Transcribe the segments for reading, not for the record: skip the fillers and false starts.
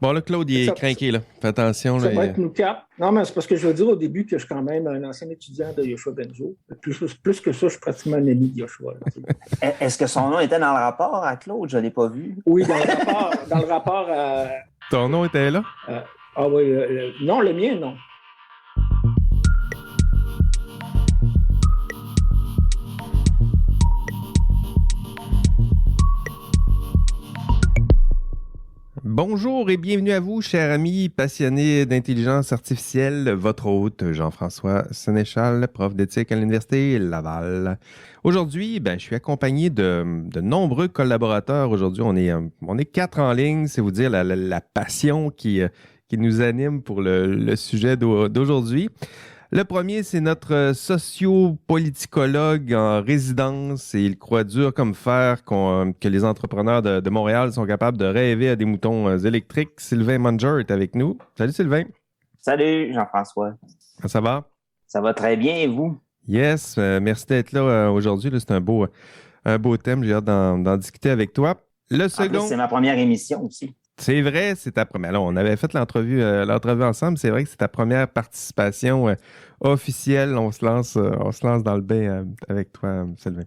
Bon, là, Claude, il est crinqué, là. Fais attention, Ça là. va être nous quatre. Non, mais c'est parce que je veux dire au début que je suis quand même un ancien étudiant de Yoshua Benzo. Plus que ça, je suis pratiquement un ami de Yoshua. Est-ce que son nom était dans le rapport à Claude? Je ne l'ai pas vu. Oui, dans le rapport Ton nom était là? Ah oui, non, le mien, non. Bonjour et bienvenue à vous, chers amis passionnés d'intelligence artificielle. Votre hôte, Jean-François Sénéchal, prof d'éthique à l'Université Laval. Aujourd'hui, je suis accompagné de nombreux collaborateurs. Aujourd'hui, on est 4 en ligne. C'est vous dire la passion qui nous anime pour le sujet d'aujourd'hui. Le premier, c'est notre sociopoliticologue en résidence et il croit dur comme fer que les entrepreneurs de Montréal sont capables de rêver à des moutons électriques. Sylvain Munger est avec nous. Salut Sylvain. Salut Jean-François. Ça va? Ça va très bien et vous? Yes, merci d'être là aujourd'hui. Là, c'est un beau thème. J'ai hâte d'en discuter avec toi. Le second. En plus, c'est ma première émission aussi. C'est vrai, c'est ta première. Là, on avait fait l'entrevue ensemble. C'est vrai que c'est ta première participation officielle. On se lance dans le bain avec toi, Sylvain.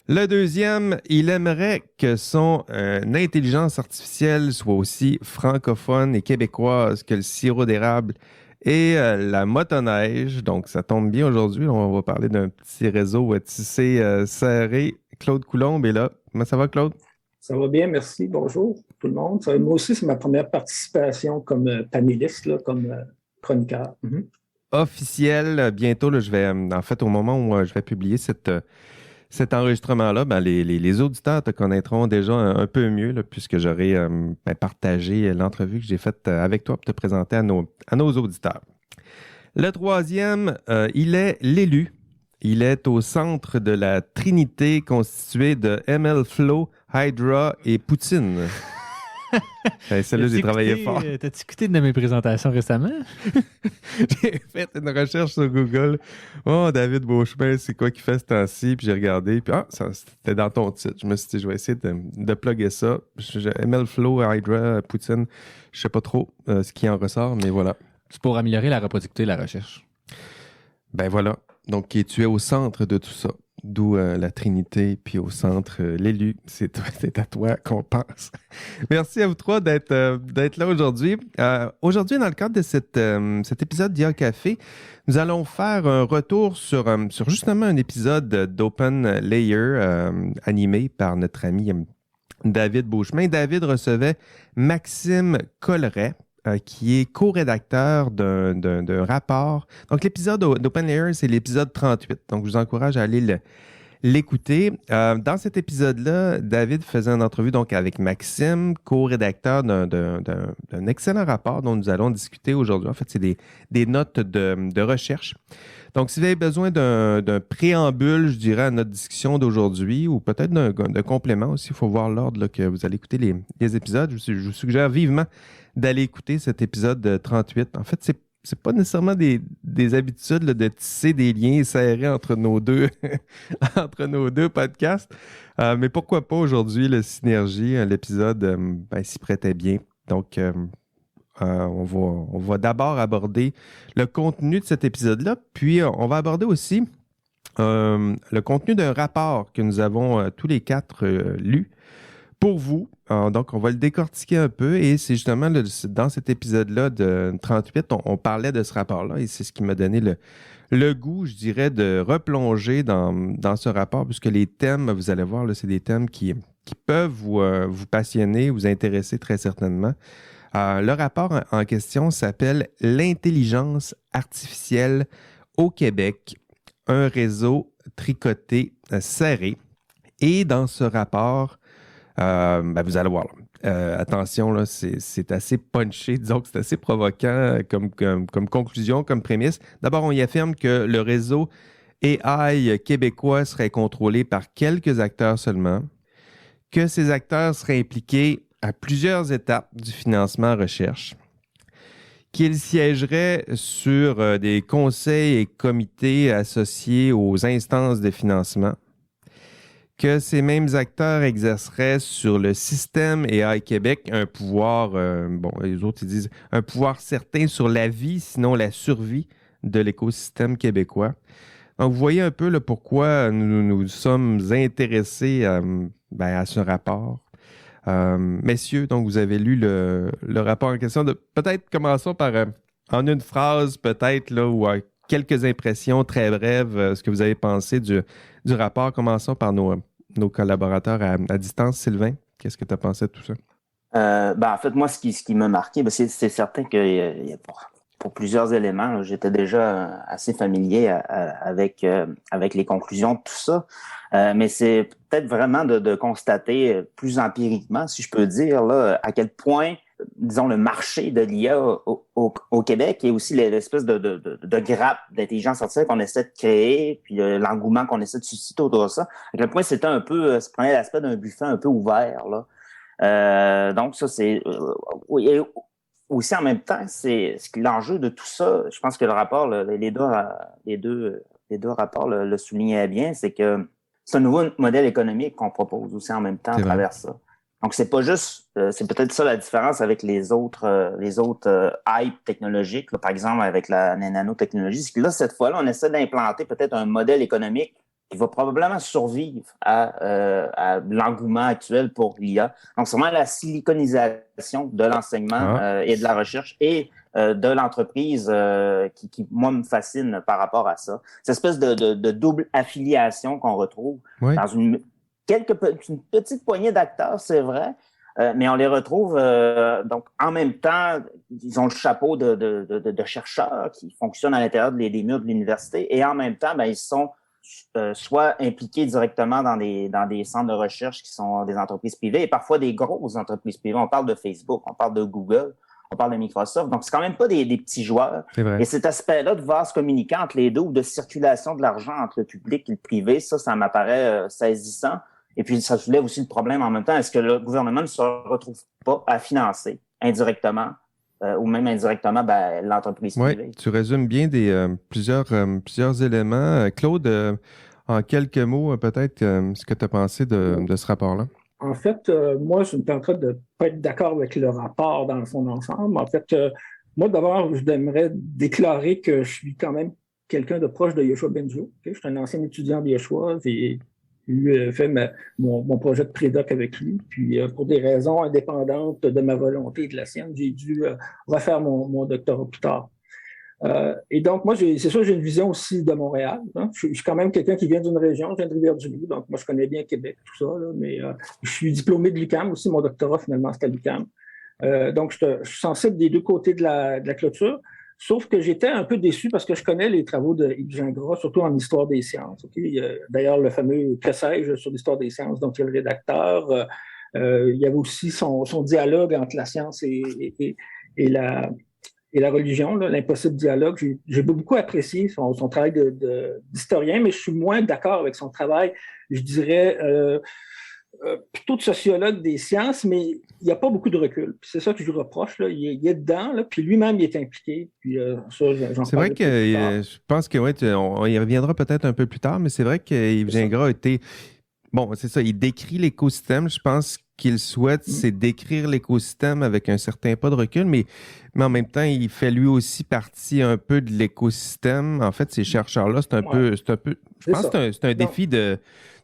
Le deuxième, il aimerait que son intelligence artificielle soit aussi francophone et québécoise que le sirop d'érable et la motoneige. Donc, ça tombe bien aujourd'hui. On va parler d'un petit réseau tissé serré. Claude Coulombe est là. Comment ça va, Claude? Ça va bien, merci. Bonjour tout le monde. Moi aussi, c'est ma première participation comme panéliste, là, comme chroniqueur. Mm-hmm. Officiel, bientôt, là, je vais, en fait, au moment où je vais publier cet enregistrement-là, les auditeurs te connaîtront déjà un peu mieux, là, puisque j'aurai partagé l'entrevue que j'ai faite avec toi pour te présenter à nos auditeurs. Le troisième, il est l'élu. Il est au centre de la trinité constituée de MLflow, Hydra et Poutine. Celle-là, j'ai travaillé fort. T'as-tu écouté une de mes présentations récemment? J'ai fait une recherche sur Google. Oh, David Beauchemin, c'est quoi qu'il fait ce temps-ci? Puis j'ai regardé. Puis c'était dans ton titre. Je me suis dit, je vais essayer de plugger ça. MLflow, Hydra, Poutine. Je sais pas trop ce qui en ressort, mais voilà. C'est pour améliorer la reproductivité de la recherche. Ben voilà. Donc, tu es au centre de tout ça. D'où la Trinité, puis au centre, l'élu. C'est à toi qu'on pense. Merci à vous trois d'être là aujourd'hui. Aujourd'hui, dans le cadre de cet épisode d'IA Café, nous allons faire un retour sur justement un épisode d'Open Layer animé par notre ami David Beauchemin. David recevait Maxime Colleret, qui est co-rédacteur d'un rapport. Donc, l'épisode d'Open Layer, c'est l'épisode 38. Donc, je vous encourage à aller l'écouter. Dans cet épisode-là, David faisait une entrevue donc, avec Maxime, co-rédacteur d'un excellent rapport dont nous allons discuter aujourd'hui. En fait, c'est des notes de recherche. Donc, si vous avez besoin d'un préambule, je dirais, à notre discussion d'aujourd'hui, ou peut-être d'un complément aussi, il faut voir l'ordre là, que vous allez écouter les épisodes. Je vous suggère vivement d'aller écouter cet épisode 38. En fait, c'est pas nécessairement des habitudes là, de tisser des liens serrés entre nos deux podcasts. Mais pourquoi pas aujourd'hui, le Synergie, l'épisode s'y prêtait bien. Donc, on va d'abord aborder le contenu de cet épisode-là, puis on va aborder aussi le contenu d'un rapport que nous avons tous les quatre lu pour vous. Donc, on va le décortiquer un peu et c'est justement dans cet épisode-là de 38, on parlait de ce rapport-là et c'est ce qui m'a donné le goût, je dirais, de replonger dans ce rapport puisque les thèmes, vous allez voir, là, c'est des thèmes qui peuvent vous passionner, vous intéresser très certainement. Le rapport en question s'appelle « L'intelligence artificielle au Québec, un réseau tricoté serré ». Et dans ce rapport, vous allez voir. Attention, là, c'est assez punché, disons que c'est assez provoquant comme conclusion, comme prémisse. D'abord, on y affirme que le réseau AI québécois serait contrôlé par quelques acteurs seulement, que ces acteurs seraient impliqués à plusieurs étapes du financement recherche, qu'ils siégeraient sur des conseils et comités associés aux instances de financement, que ces mêmes acteurs exerceraient sur le système AI Québec un pouvoir, les autres ils disent un pouvoir certain sur la vie, sinon la survie de l'écosystème québécois. Donc, vous voyez un peu là, pourquoi nous sommes intéressés à ce rapport. Messieurs, donc vous avez lu le rapport en question. Peut-être commençons par, en une phrase, peut-être, là, ou quelques impressions très brèves, ce que vous avez pensé du rapport. Commençons par nos collaborateurs à distance. Sylvain, qu'est-ce que tu as pensé de tout ça? En fait, moi, ce qui m'a marqué, c'est certain que pour plusieurs éléments, là, j'étais déjà assez familier avec les conclusions de tout ça. Mais c'est peut-être vraiment de constater plus empiriquement, si je peux dire, là, à quel point, disons, le marché de l'IA au Québec et aussi l'espèce de grappe d'intelligence artificielle qu'on essaie de créer, puis l'engouement qu'on essaie de susciter autour de ça, à quel point c'était un peu, ça prenait l'aspect d'un buffet un peu ouvert, là. Donc ça, c'est... et aussi, en même temps, c'est l'enjeu de tout ça. Je pense que le rapport, les deux rapports le soulignaient bien, c'est que c'est un nouveau modèle économique qu'on propose aussi en même temps à travers ça. Donc, c'est pas juste, c'est peut-être ça la différence avec les autres hype technologiques, là, par exemple avec la nanotechnologie, c'est que là, cette fois-là, on essaie d'implanter peut-être un modèle économique qui va probablement survivre à l'engouement actuel pour l'IA. Donc, c'est vraiment la siliconisation de l'enseignement et de la recherche et de l'entreprise qui, moi, me fascine par rapport à ça. Cette espèce de double affiliation qu'on retrouve dans une petite poignée d'acteurs, c'est vrai, mais on les retrouve donc en même temps, ils ont le chapeau de chercheurs qui fonctionnent à l'intérieur des murs de l'université et en même temps, ils sont soit impliqués directement dans des centres de recherche qui sont des entreprises privées et parfois des grosses entreprises privées. On parle de Facebook, on parle de Google, on parle de Microsoft. Donc, c'est quand même pas des petits joueurs. Et cet aspect-là de vase communicant entre les deux ou de circulation de l'argent entre le public et le privé, ça m'apparaît saisissant. Et puis, ça soulève aussi le problème en même temps. Est-ce que le gouvernement ne se retrouve pas à financer indirectement ou même indirectement l'entreprise privée? Oui, tu résumes bien plusieurs éléments. Claude, en quelques mots, peut-être, ce que tu as pensé de ce rapport-là? En fait, moi, je me permettrais de ne pas être d'accord avec le rapport dans son ensemble. En fait, moi, d'abord, j'aimerais déclarer que je suis quand même quelqu'un de proche de Yoshua Bengio. Okay? Je suis un ancien étudiant de Yoshua. J'ai fait mon projet de prédoc avec lui. Puis, pour des raisons indépendantes de ma volonté et de la sienne, j'ai dû refaire mon doctorat plus tard. Et donc, moi, c'est sûr, j'ai une vision aussi de Montréal. Hein. Je suis quand même quelqu'un qui vient d'une région, je viens de Rivière-du-Loup, donc moi, je connais bien Québec, tout ça, là, mais je suis diplômé de l'UQAM aussi, mon doctorat, finalement, c'était à l'UQAM. Donc, je suis sensible des deux côtés de la clôture, sauf que j'étais un peu déçu parce que je connais les travaux de Yves Gingras, surtout en histoire des sciences. Okay? D'ailleurs, le fameux « Que sais-je » sur l'histoire des sciences, dont il est le rédacteur. Il y avait aussi son dialogue entre la science et la religion, l'impossible dialogue. J'ai beaucoup apprécié son travail d'historien, mais je suis moins d'accord avec son travail, je dirais, plutôt de sociologue des sciences, mais il n'y a pas beaucoup de recul. Puis c'est ça que je lui reproche. Là. Il est dedans, là, puis lui-même, il est impliqué. Puis, c'est vrai que je pense que on y reviendra peut-être un peu plus tard, mais c'est vrai que Yves Gingras a été... Bon, c'est ça, il décrit l'écosystème. Je pense qu'il souhaite, c'est décrire l'écosystème avec un certain pas de recul, mais en même temps, il fait lui aussi partie un peu de l'écosystème. En fait, ces chercheurs-là, c'est un peu, je pense que c'est un défi du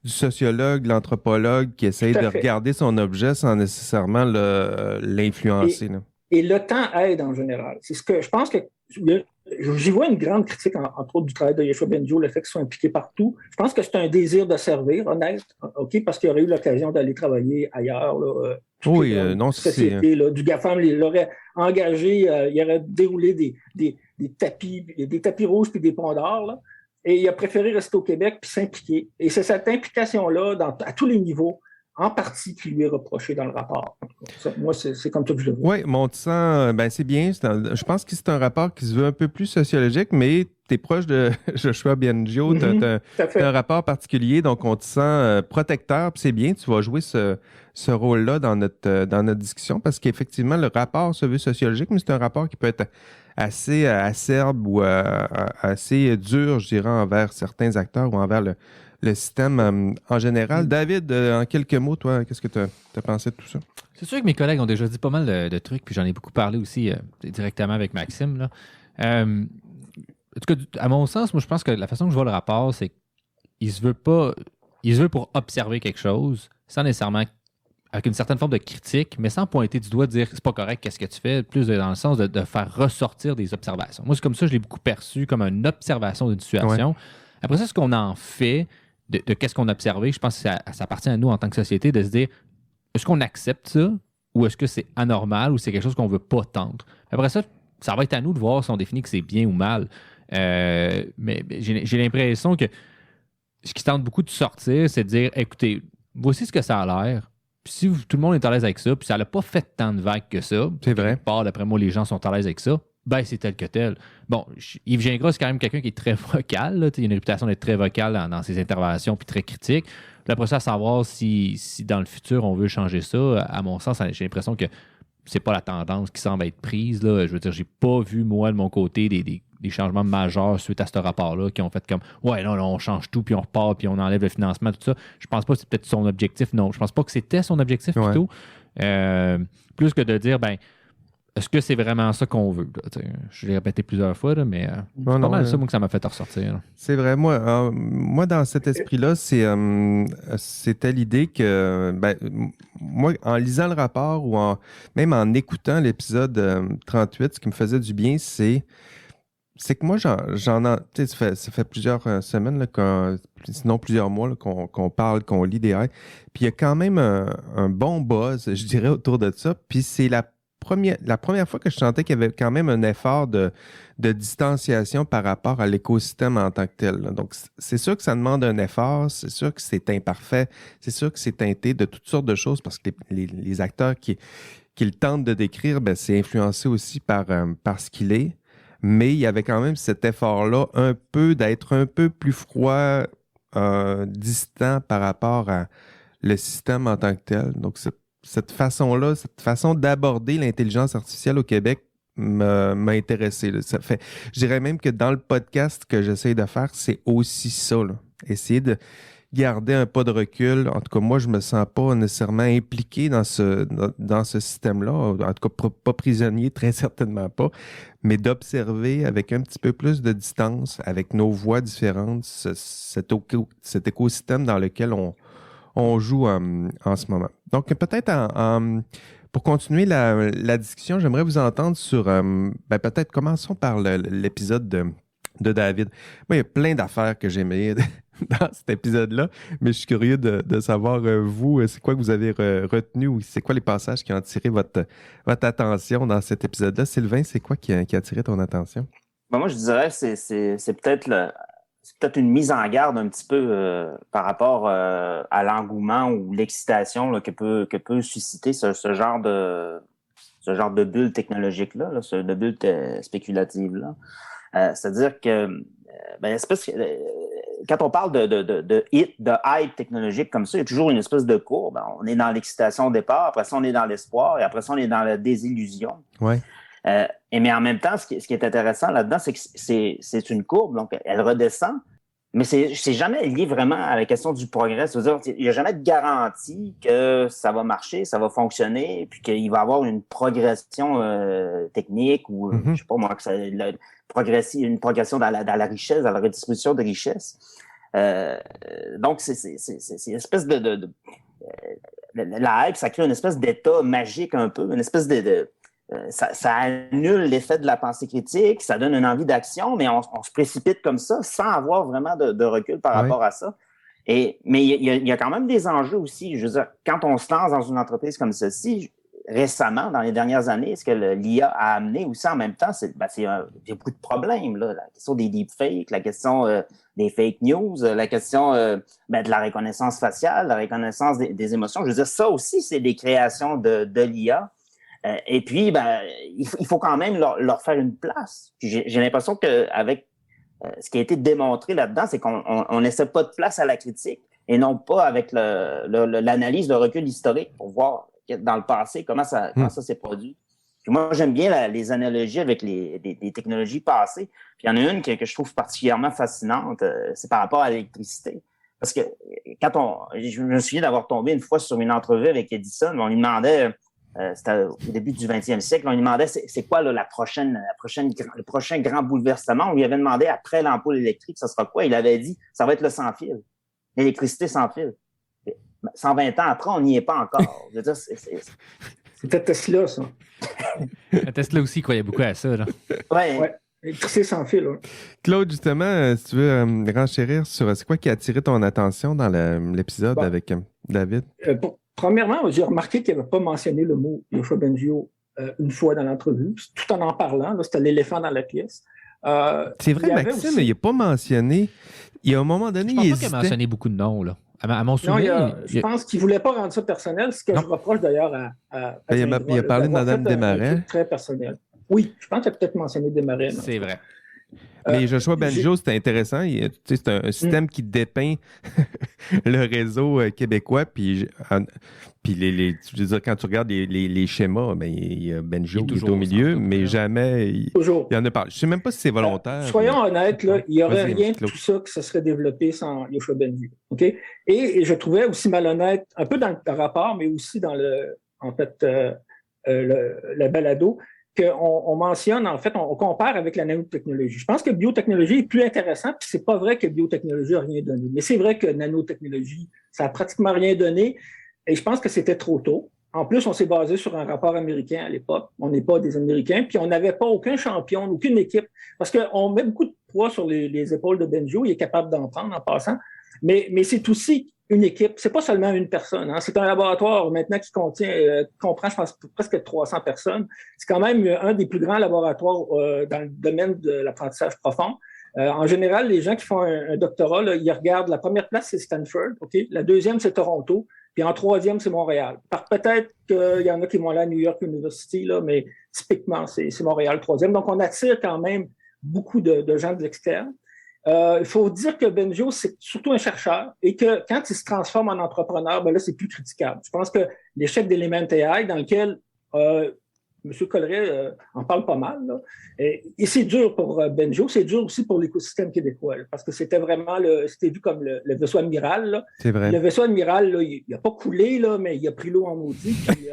sociologue, de l'anthropologue qui essaye de regarder son objet sans nécessairement l'influencer. Et le temps aide en général. C'est ce que je pense que j'y vois une grande critique, entre autres, du travail de Yoshua Bengio, le fait qu'ils soient impliqués partout. Je pense que c'est un désir de servir, honnête, OK, parce qu'il aurait eu l'occasion d'aller travailler ailleurs. Là, société, là, du GAFAM, il l'aurait engagé, il aurait déroulé des tapis rouges puis des ponts d'or, là, et il a préféré rester au Québec puis s'impliquer. Et c'est cette implication-là, à tous les niveaux, en partie, qui lui est reproché dans le rapport. Moi, c'est comme ça que je le vois. Oui, Montissan, c'est bien. Je pense que c'est un rapport qui se veut un peu plus sociologique, mais tu es proche de Yoshua Bengio. Tu as un rapport particulier, donc on te sent protecteur, puis c'est bien, tu vas jouer ce rôle-là dans notre discussion, parce qu'effectivement, le rapport se veut sociologique, mais c'est un rapport qui peut être assez acerbe ou assez dur, je dirais, envers certains acteurs ou envers le système en général. David, en quelques mots, toi, qu'est-ce que tu as pensé de tout ça? C'est sûr que mes collègues ont déjà dit pas mal de trucs, puis j'en ai beaucoup parlé aussi directement avec Maxime. Là. En tout cas, à mon sens, moi, je pense que la façon que je vois le rapport, c'est qu'il se veut pas. Il se veut pour observer quelque chose, sans nécessairement avec une certaine forme de critique, mais sans pointer du doigt, dire c'est pas correct, qu'est-ce que tu fais, plus dans le sens de faire ressortir des observations. Moi, c'est comme ça, je l'ai beaucoup perçu comme une observation d'une situation. Ouais. Après ça, ce qu'on en fait de qu'est-ce qu'on a observé, je pense que ça appartient à nous en tant que société de se dire est-ce qu'on accepte ça ou est-ce que c'est anormal ou c'est quelque chose qu'on veut pas tendre. Après ça, ça va être à nous de voir si on définit que c'est bien ou mal. Mais j'ai l'impression que ce qui tente beaucoup de sortir, c'est de dire écoutez, voici ce que ça a l'air. Puis si tout le monde est à l'aise avec ça, puis ça n'a pas fait tant de vagues que ça, c'est vrai. D'après moi, les gens sont à l'aise avec ça, ben c'est tel que tel. Bon, Yves Gingras, c'est quand même quelqu'un qui est très vocal. Là, il a une réputation d'être très vocal dans ses interventions, puis très critique. Puis après ça, à savoir si dans le futur, on veut changer ça, à mon sens, j'ai l'impression que c'est pas la tendance qui semble être prise. Là. Je veux dire, j'ai pas vu, moi, de mon côté, des changements majeurs suite à ce rapport-là qui ont fait comme ouais, non, on change tout, puis on repart, puis on enlève le financement, tout ça. Je pense pas que c'est peut-être son objectif. Non, je pense pas que c'était son objectif plutôt. Plus que de dire, ben, est-ce que c'est vraiment ça qu'on veut? Là, je l'ai répété plusieurs fois, là, mais c'est pas mal ça, moi, que ça m'a fait ressortir. Là. C'est vrai. Moi, dans cet esprit-là, c'était l'idée que, ben, moi, en lisant le rapport ou même en écoutant l'épisode 38, ce qui me faisait du bien, c'est que moi, j'en ai... Tu sais, ça fait plusieurs semaines, là, sinon plusieurs mois, là, qu'on parle, qu'on lit des haies. Puis il y a quand même un bon buzz, je dirais, autour de ça. Puis c'est la première fois que je sentais qu'il y avait quand même un effort de distanciation par rapport à l'écosystème en tant que tel. Là. Donc, c'est sûr que ça demande un effort, c'est sûr que c'est imparfait, c'est sûr que c'est teinté de toutes sortes de choses parce que les acteurs qu'ils tentent de décrire, ben, c'est influencé aussi par ce qu'il est. Mais il y avait quand même cet effort-là d'être un peu plus froid, distant par rapport à le système en tant que tel. Donc, cette façon-là, cette façon d'aborder l'intelligence artificielle au Québec m'a intéressé. Là. Je dirais même que dans le podcast que j'essaie de faire, c'est aussi ça. Là. Essayer de garder un pas de recul. En tout cas, moi, je me sens pas nécessairement impliqué dans ce système-là. En tout cas, pas prisonnier, très certainement pas. Mais d'observer avec un petit peu plus de distance, avec nos voix différentes, cet écosystème dans lequel on joue en ce moment. Donc, peut-être pour continuer la discussion, j'aimerais vous entendre sur, peut-être commençons par l'épisode de David. Moi, il y a plein d'affaires que j'aimais dans cet épisode-là, mais je suis curieux de savoir, vous, c'est quoi que vous avez retenu ou c'est quoi les passages qui ont attiré votre attention dans cet épisode-là? Sylvain, c'est quoi qui a attiré ton attention? Ben moi, je dirais que c'est peut-être une mise en garde un petit peu par rapport à l'engouement ou l'excitation là, que peut susciter ce genre de bulle technologique-là, de bulle spéculative-là. C'est-à-dire que quand on parle de hype technologique comme ça, il y a toujours une espèce de courbe. On est dans l'excitation au départ, après ça, on est dans l'espoir, et après ça, on est dans la désillusion. Ouais. Mais en même temps, ce qui est intéressant là-dedans, c'est que c'est une courbe, donc elle redescend, mais c'est jamais lié vraiment à la question du progrès. C'est-à-dire, il n'y a jamais de garantie que ça va marcher, ça va fonctionner, puis qu'il va y avoir une progression technique ou, je sais pas moi, une progression dans la richesse, dans la redistribution de richesse. Donc, c'est une espèce la hype, ça crée une espèce d'état magique un peu, une espèce ça annule l'effet de la pensée critique, ça donne une envie d'action, mais on se précipite comme ça sans avoir vraiment de recul par rapport à ça. Mais il y a quand même des enjeux aussi. Je veux dire, quand on se lance dans une entreprise comme celle-ci, récemment, dans les dernières années, ce que l'IA a amené aussi en même temps, il y a beaucoup de problèmes. Là. La question des deepfakes, la question des fake news, la question de la reconnaissance faciale, la reconnaissance des émotions. Je veux dire, ça aussi, c'est des créations de l'IA. Et puis, il faut quand même leur faire une place. J'ai l'impression qu'avec ce qui a été démontré là-dedans, c'est qu'on n'essaie pas de place à la critique et non pas avec l'analyse, le recul historique pour voir dans le passé comment ça s'est produit. Puis moi, j'aime bien les analogies avec des technologies passées. Puis il y en a une que je trouve particulièrement fascinante, c'est par rapport à l'électricité. parce que je me souviens d'avoir tombé une fois sur une entrevue avec Edison, on lui demandait, c'était au début du 20e siècle, on lui demandait c'est quoi là, le prochain grand bouleversement. On lui avait demandé après l'ampoule électrique, ça sera quoi? Il avait dit, ça va être le sans fil, l'électricité sans fil. 120 ans après, on n'y est pas encore. Je veux dire, C'était Tesla, ça. Tesla aussi croyait beaucoup à ça. Là. Ouais. Électricité sans fil. Ouais. Claude, justement, si tu veux renchérir sur c'est quoi qui a attiré ton attention dans l'épisode avec David? Premièrement, j'ai remarqué qu'il n'avait pas mentionné le mot Yoshua Bengio une fois dans l'entrevue, tout en parlant. Là, c'était l'éléphant dans la pièce. C'est vrai, Maxime, il n'a pas mentionné. Il y a un moment donné, je pense pas qu'il a mentionné beaucoup de noms, là. À mon souvenir. Je pense qu'il ne voulait pas rendre ça personnel, ce que je reproche d'ailleurs à il a parlé de Mme Desmarais. Très personnel. Oui, je pense qu'il a peut-être mentionné Desmarais. C'est vrai. Mais Yoshua Bengio, c'est intéressant. C'est un système qui dépeint le réseau québécois. Puis je veux dire, quand tu regardes les schémas, ben, il y a Bengio qui est au milieu, mais jamais il y en a pas. Je ne sais même pas si c'est volontaire. Soyons honnêtes, là, il n'y aurait rien de tout ça qui se serait développé sans Yoshua Bengio. Okay? Et je trouvais aussi malhonnête, un peu dans le rapport, mais aussi dans le balado, qu'on mentionne, en fait, on compare avec la nanotechnologie. Je pense que biotechnologie est plus intéressant, puis c'est pas vrai que biotechnologie n'a rien donné. Mais c'est vrai que nanotechnologie, ça a pratiquement rien donné, et je pense que c'était trop tôt. En plus, on s'est basé sur un rapport américain à l'époque. On n'est pas des Américains, puis on n'avait pas aucun champion, aucune équipe, parce qu'on met beaucoup de poids sur les épaules de Bengio, il est capable d'en prendre en passant, mais c'est aussi une équipe, c'est pas seulement une personne. Hein. C'est un laboratoire maintenant qui comprend, je pense, presque 300 personnes. C'est quand même un des plus grands laboratoires dans le domaine de l'apprentissage profond. En général, les gens qui font un doctorat, là, ils regardent, la première place, c'est Stanford, okay? La deuxième, c'est Toronto, puis en troisième, c'est Montréal. Peut-être qu'il y en a qui vont aller à New York University, là, mais typiquement, c'est Montréal, troisième. Donc, on attire quand même beaucoup de gens de l'externe. Il faut dire que Bengio, c'est surtout un chercheur et que quand il se transforme en entrepreneur, ben là, c'est plus critiquable. Je pense que l'échec d'Element AI, dans lequel M. Colleret en parle pas mal, là, et c'est dur pour Bengio, c'est dur aussi pour l'écosystème québécois, là, parce que c'était vraiment, c'était vu comme le vaisseau amiral. Là. C'est vrai. Le vaisseau amiral, là, il n'a pas coulé, là, mais il a pris l'eau en maudit. Puis,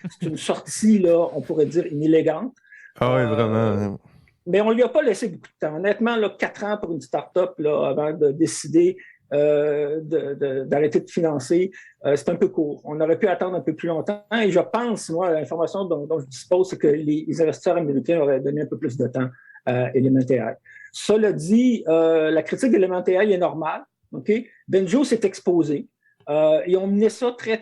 c'est une sortie, là, on pourrait dire, inélégante. Ah oui, vraiment. Mais on ne lui a pas laissé beaucoup de temps. Honnêtement, là, 4 ans pour une start-up là, avant de décider d'arrêter de financer, c'est un peu court. On aurait pu attendre un peu plus longtemps. Et je pense, moi, l'information dont je dispose, c'est que les investisseurs américains auraient donné un peu plus de temps à Element AI. Cela dit, la critique d'Element AI est normale. Okay? Bengio s'est exposé. Et on menait ça très,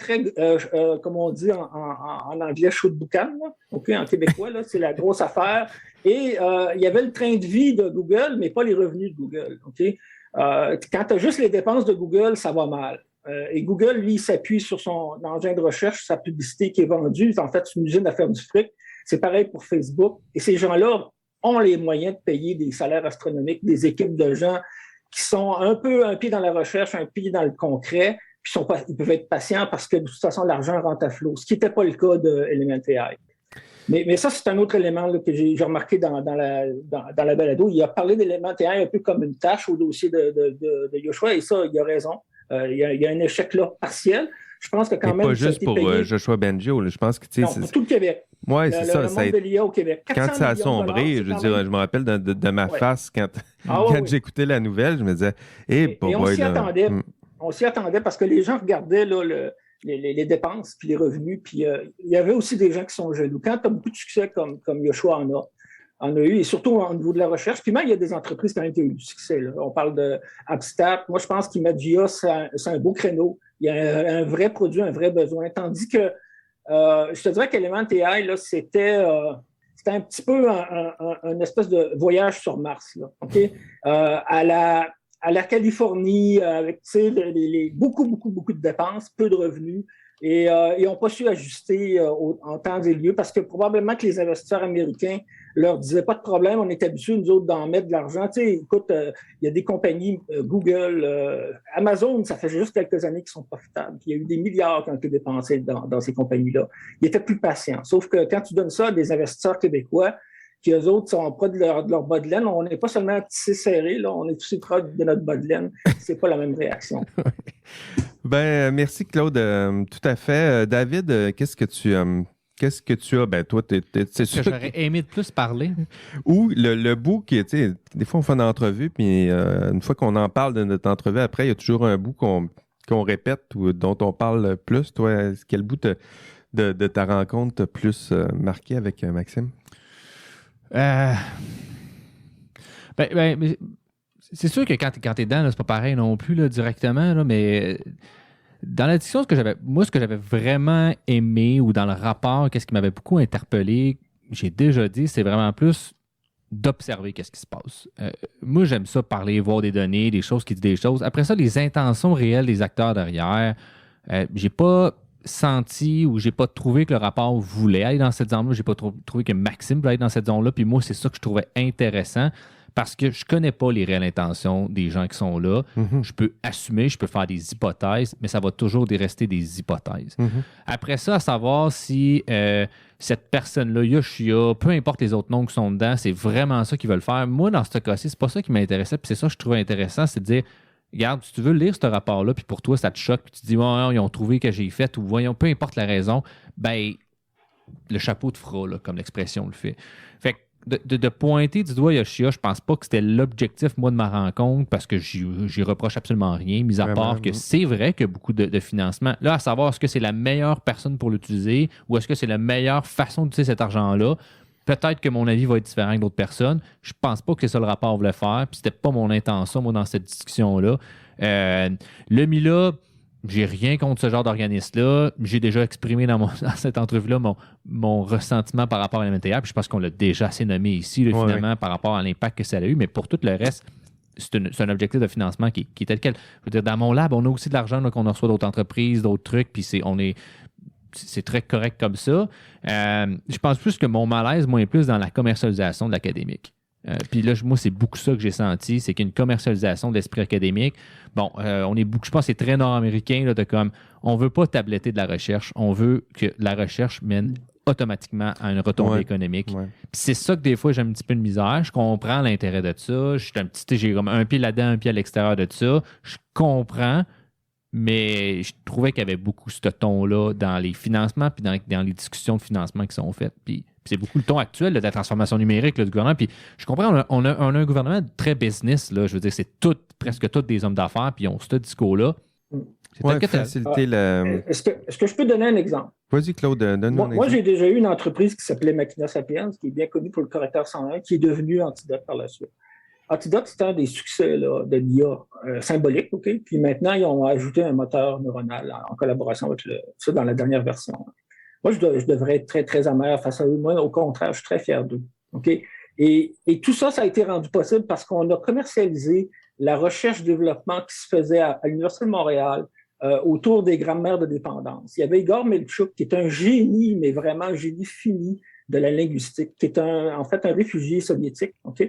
comme on dit en anglais, shoot boucan, okay, en québécois, là, c'est la grosse affaire. Et il y avait le train de vie de Google, mais pas les revenus de Google. Okay? Quand tu as juste les dépenses de Google, ça va mal. Et Google, lui, s'appuie sur son engin de recherche, sa publicité qui est vendue. En fait, c'est une usine à faire du fric. C'est pareil pour Facebook. Et ces gens-là ont les moyens de payer des salaires astronomiques, des équipes de gens qui sont un pied dans la recherche, un pied dans le concret. Puis ils peuvent être patients parce que de toute façon, l'argent rentre à flot, ce qui n'était pas le cas d'Element AI. Mais ça, c'est un autre élément là, que j'ai remarqué dans la balado. Il a parlé d'Element AI un peu comme une tâche au dossier de Yoshua, et ça, il a raison. Il y a un échec là partiel. Je pense que quand même. Pas juste pour Yoshua Bengio, là, je pense que non, pour tout le Québec. Oui, c'est ça. Le monde de l'IA au Québec. Quand ça a sombré, je veux dire, je me rappelle de ma face quand j'écoutais la nouvelle, je me disais, et on s'y attendait. On s'y attendait parce que les gens regardaient là, les dépenses puis les revenus. Puis il y avait aussi des gens qui sont jaloux. Quand tu as beaucoup de succès comme Yoshua en a eu, et surtout au niveau de la recherche, puis même il y a des entreprises quand même qui ont eu du succès. Là. On parle de Abstat. Moi, je pense qu'Imagia, c'est un beau créneau. Il y a un vrai produit, un vrai besoin. Tandis que je te dirais qu'Element AI, là, c'était un petit peu un espèce de voyage sur Mars. Là, okay? À la Californie, avec beaucoup de dépenses, peu de revenus, et ils n'ont pas su ajuster en temps et lieu parce que probablement que les investisseurs américains leur disaient pas de problème, on est habitués, nous autres, d'en mettre de l'argent. Tu sais, écoute, il y a des compagnies, Google, Amazon, ça fait juste quelques années qu'ils sont profitables. Il y a eu des milliards qui ont été dépensés dans ces compagnies-là. Ils étaient plus patients. Sauf que quand tu donnes ça à des investisseurs québécois, puis eux autres sont proches de leur bas de laine. On n'est pas seulement tissé serré, là, on est aussi proche de notre bas de laine. C'est pas la même réaction. Ben, merci Claude, tout à fait. David, qu'est-ce que tu as? Ben, toi, c'est sûr. J'aurais aimé de plus parler. Ou le bout qui, tu sais, des fois on fait une entrevue, puis une fois qu'on en parle de notre entrevue, après, il y a toujours un bout qu'on répète ou dont on parle plus. Toi, quel bout de ta rencontre t'a plus marqué avec Maxime? Ben, c'est sûr que quand tu es dedans, là, c'est pas pareil non plus là, directement, là, mais dans la discussion, ce que j'avais vraiment aimé ou dans le rapport, qu'est-ce qui m'avait beaucoup interpellé, j'ai déjà dit, c'est vraiment plus d'observer qu'est-ce qui se passe. Moi, j'aime ça parler, voir des données, des choses qui disent des choses. Après ça, les intentions réelles des acteurs derrière, j'ai pas senti ou j'ai pas trouvé que le rapport voulait aller dans cette zone-là. J'ai pas trouvé que Maxime voulait aller dans cette zone-là. Puis moi, c'est ça que je trouvais intéressant parce que je connais pas les réelles intentions des gens qui sont là. Mm-hmm. Je peux assumer, je peux faire des hypothèses, mais ça va toujours rester des hypothèses. Mm-hmm. Après ça, à savoir si cette personne-là, Yoshia, peu importe les autres noms qui sont dedans, c'est vraiment ça qu'ils veulent faire. Moi, dans ce cas-ci, c'est pas ça qui m'intéressait. Puis c'est ça que je trouvais intéressant, c'est de dire regarde, si tu veux lire ce rapport-là, puis pour toi, ça te choque, puis tu te dis, oh, ils ont trouvé que j'ai fait, ou voyons, peu importe la raison, ben, le chapeau te fera, là, comme l'expression le fait. Fait que de pointer du doigt Yoshia, je pense pas que c'était l'objectif, moi, de ma rencontre, parce que j'y reproche absolument rien, mis à part que c'est vrai qu'il y a beaucoup de financement. Là, à savoir, est-ce que c'est la meilleure personne pour l'utiliser, ou est-ce que c'est la meilleure façon d'utiliser cet argent-là? Peut-être que mon avis va être différent que d'autres personnes. Je pense pas que c'est ça le rapport voulait faire. Puis c'était pas mon intention, moi, dans cette discussion-là. Le Mila, j'ai rien contre ce genre d'organisme-là. J'ai déjà exprimé dans cette entrevue-là mon ressentiment par rapport à l'MNTA. Puis je pense qu'on l'a déjà assez nommé ici, là, finalement, par rapport à l'impact que ça a eu. Mais pour tout le reste, c'est un objectif de financement qui est tel quel. Je veux dire, dans mon lab, on a aussi de l'argent là, qu'on reçoit d'autres entreprises, d'autres trucs. Puis c'est très correct comme ça. Je pense plus que mon malaise, moi, est plus dans la commercialisation de l'académique. Puis là, moi, c'est beaucoup ça que j'ai senti, c'est qu'il y a une commercialisation de l'esprit académique. Bon, on est beaucoup, je pense que c'est très nord-américain, là, de comme, on veut pas tabletter de la recherche, on veut que la recherche mène automatiquement à une retombée économique. Ouais. Puis c'est ça que des fois, j'ai un petit peu de misère. Je comprends l'intérêt de ça. J'ai comme un pied là-dedans, un pied à l'extérieur de ça. Je comprends. Mais je trouvais qu'il y avait beaucoup ce ton-là dans les financements puis dans les discussions de financement qui sont faites. Puis c'est beaucoup le ton actuel là, de la transformation numérique là, du gouvernement. Puis je comprends, on a un gouvernement très business. Là, je veux dire, c'est presque tous des hommes d'affaires, puis ils ont ce discours-là. C'est faciliter Est-ce que je peux donner un exemple? Vas-y, Claude, donne-nous un exemple. Moi, j'ai déjà eu une entreprise qui s'appelait Machina Sapiens, qui est bien connue pour le correcteur 101, qui est devenue Antidote par la suite. Antidote, c'était un des succès là, de l'IA symbolique, OK? Puis maintenant, ils ont ajouté un moteur neuronal en collaboration avec ça dans la dernière version. Moi, je devrais être très, très amer face à eux. Moi, au contraire, je suis très fier d'eux, OK? Et tout ça, ça a été rendu possible parce qu'on a commercialisé la recherche-développement qui se faisait à l'Université de Montréal autour des grammaires de dépendance. Il y avait Igor Melchuk, qui est un génie, mais vraiment un génie fini de la linguistique, qui est en fait un réfugié soviétique, OK?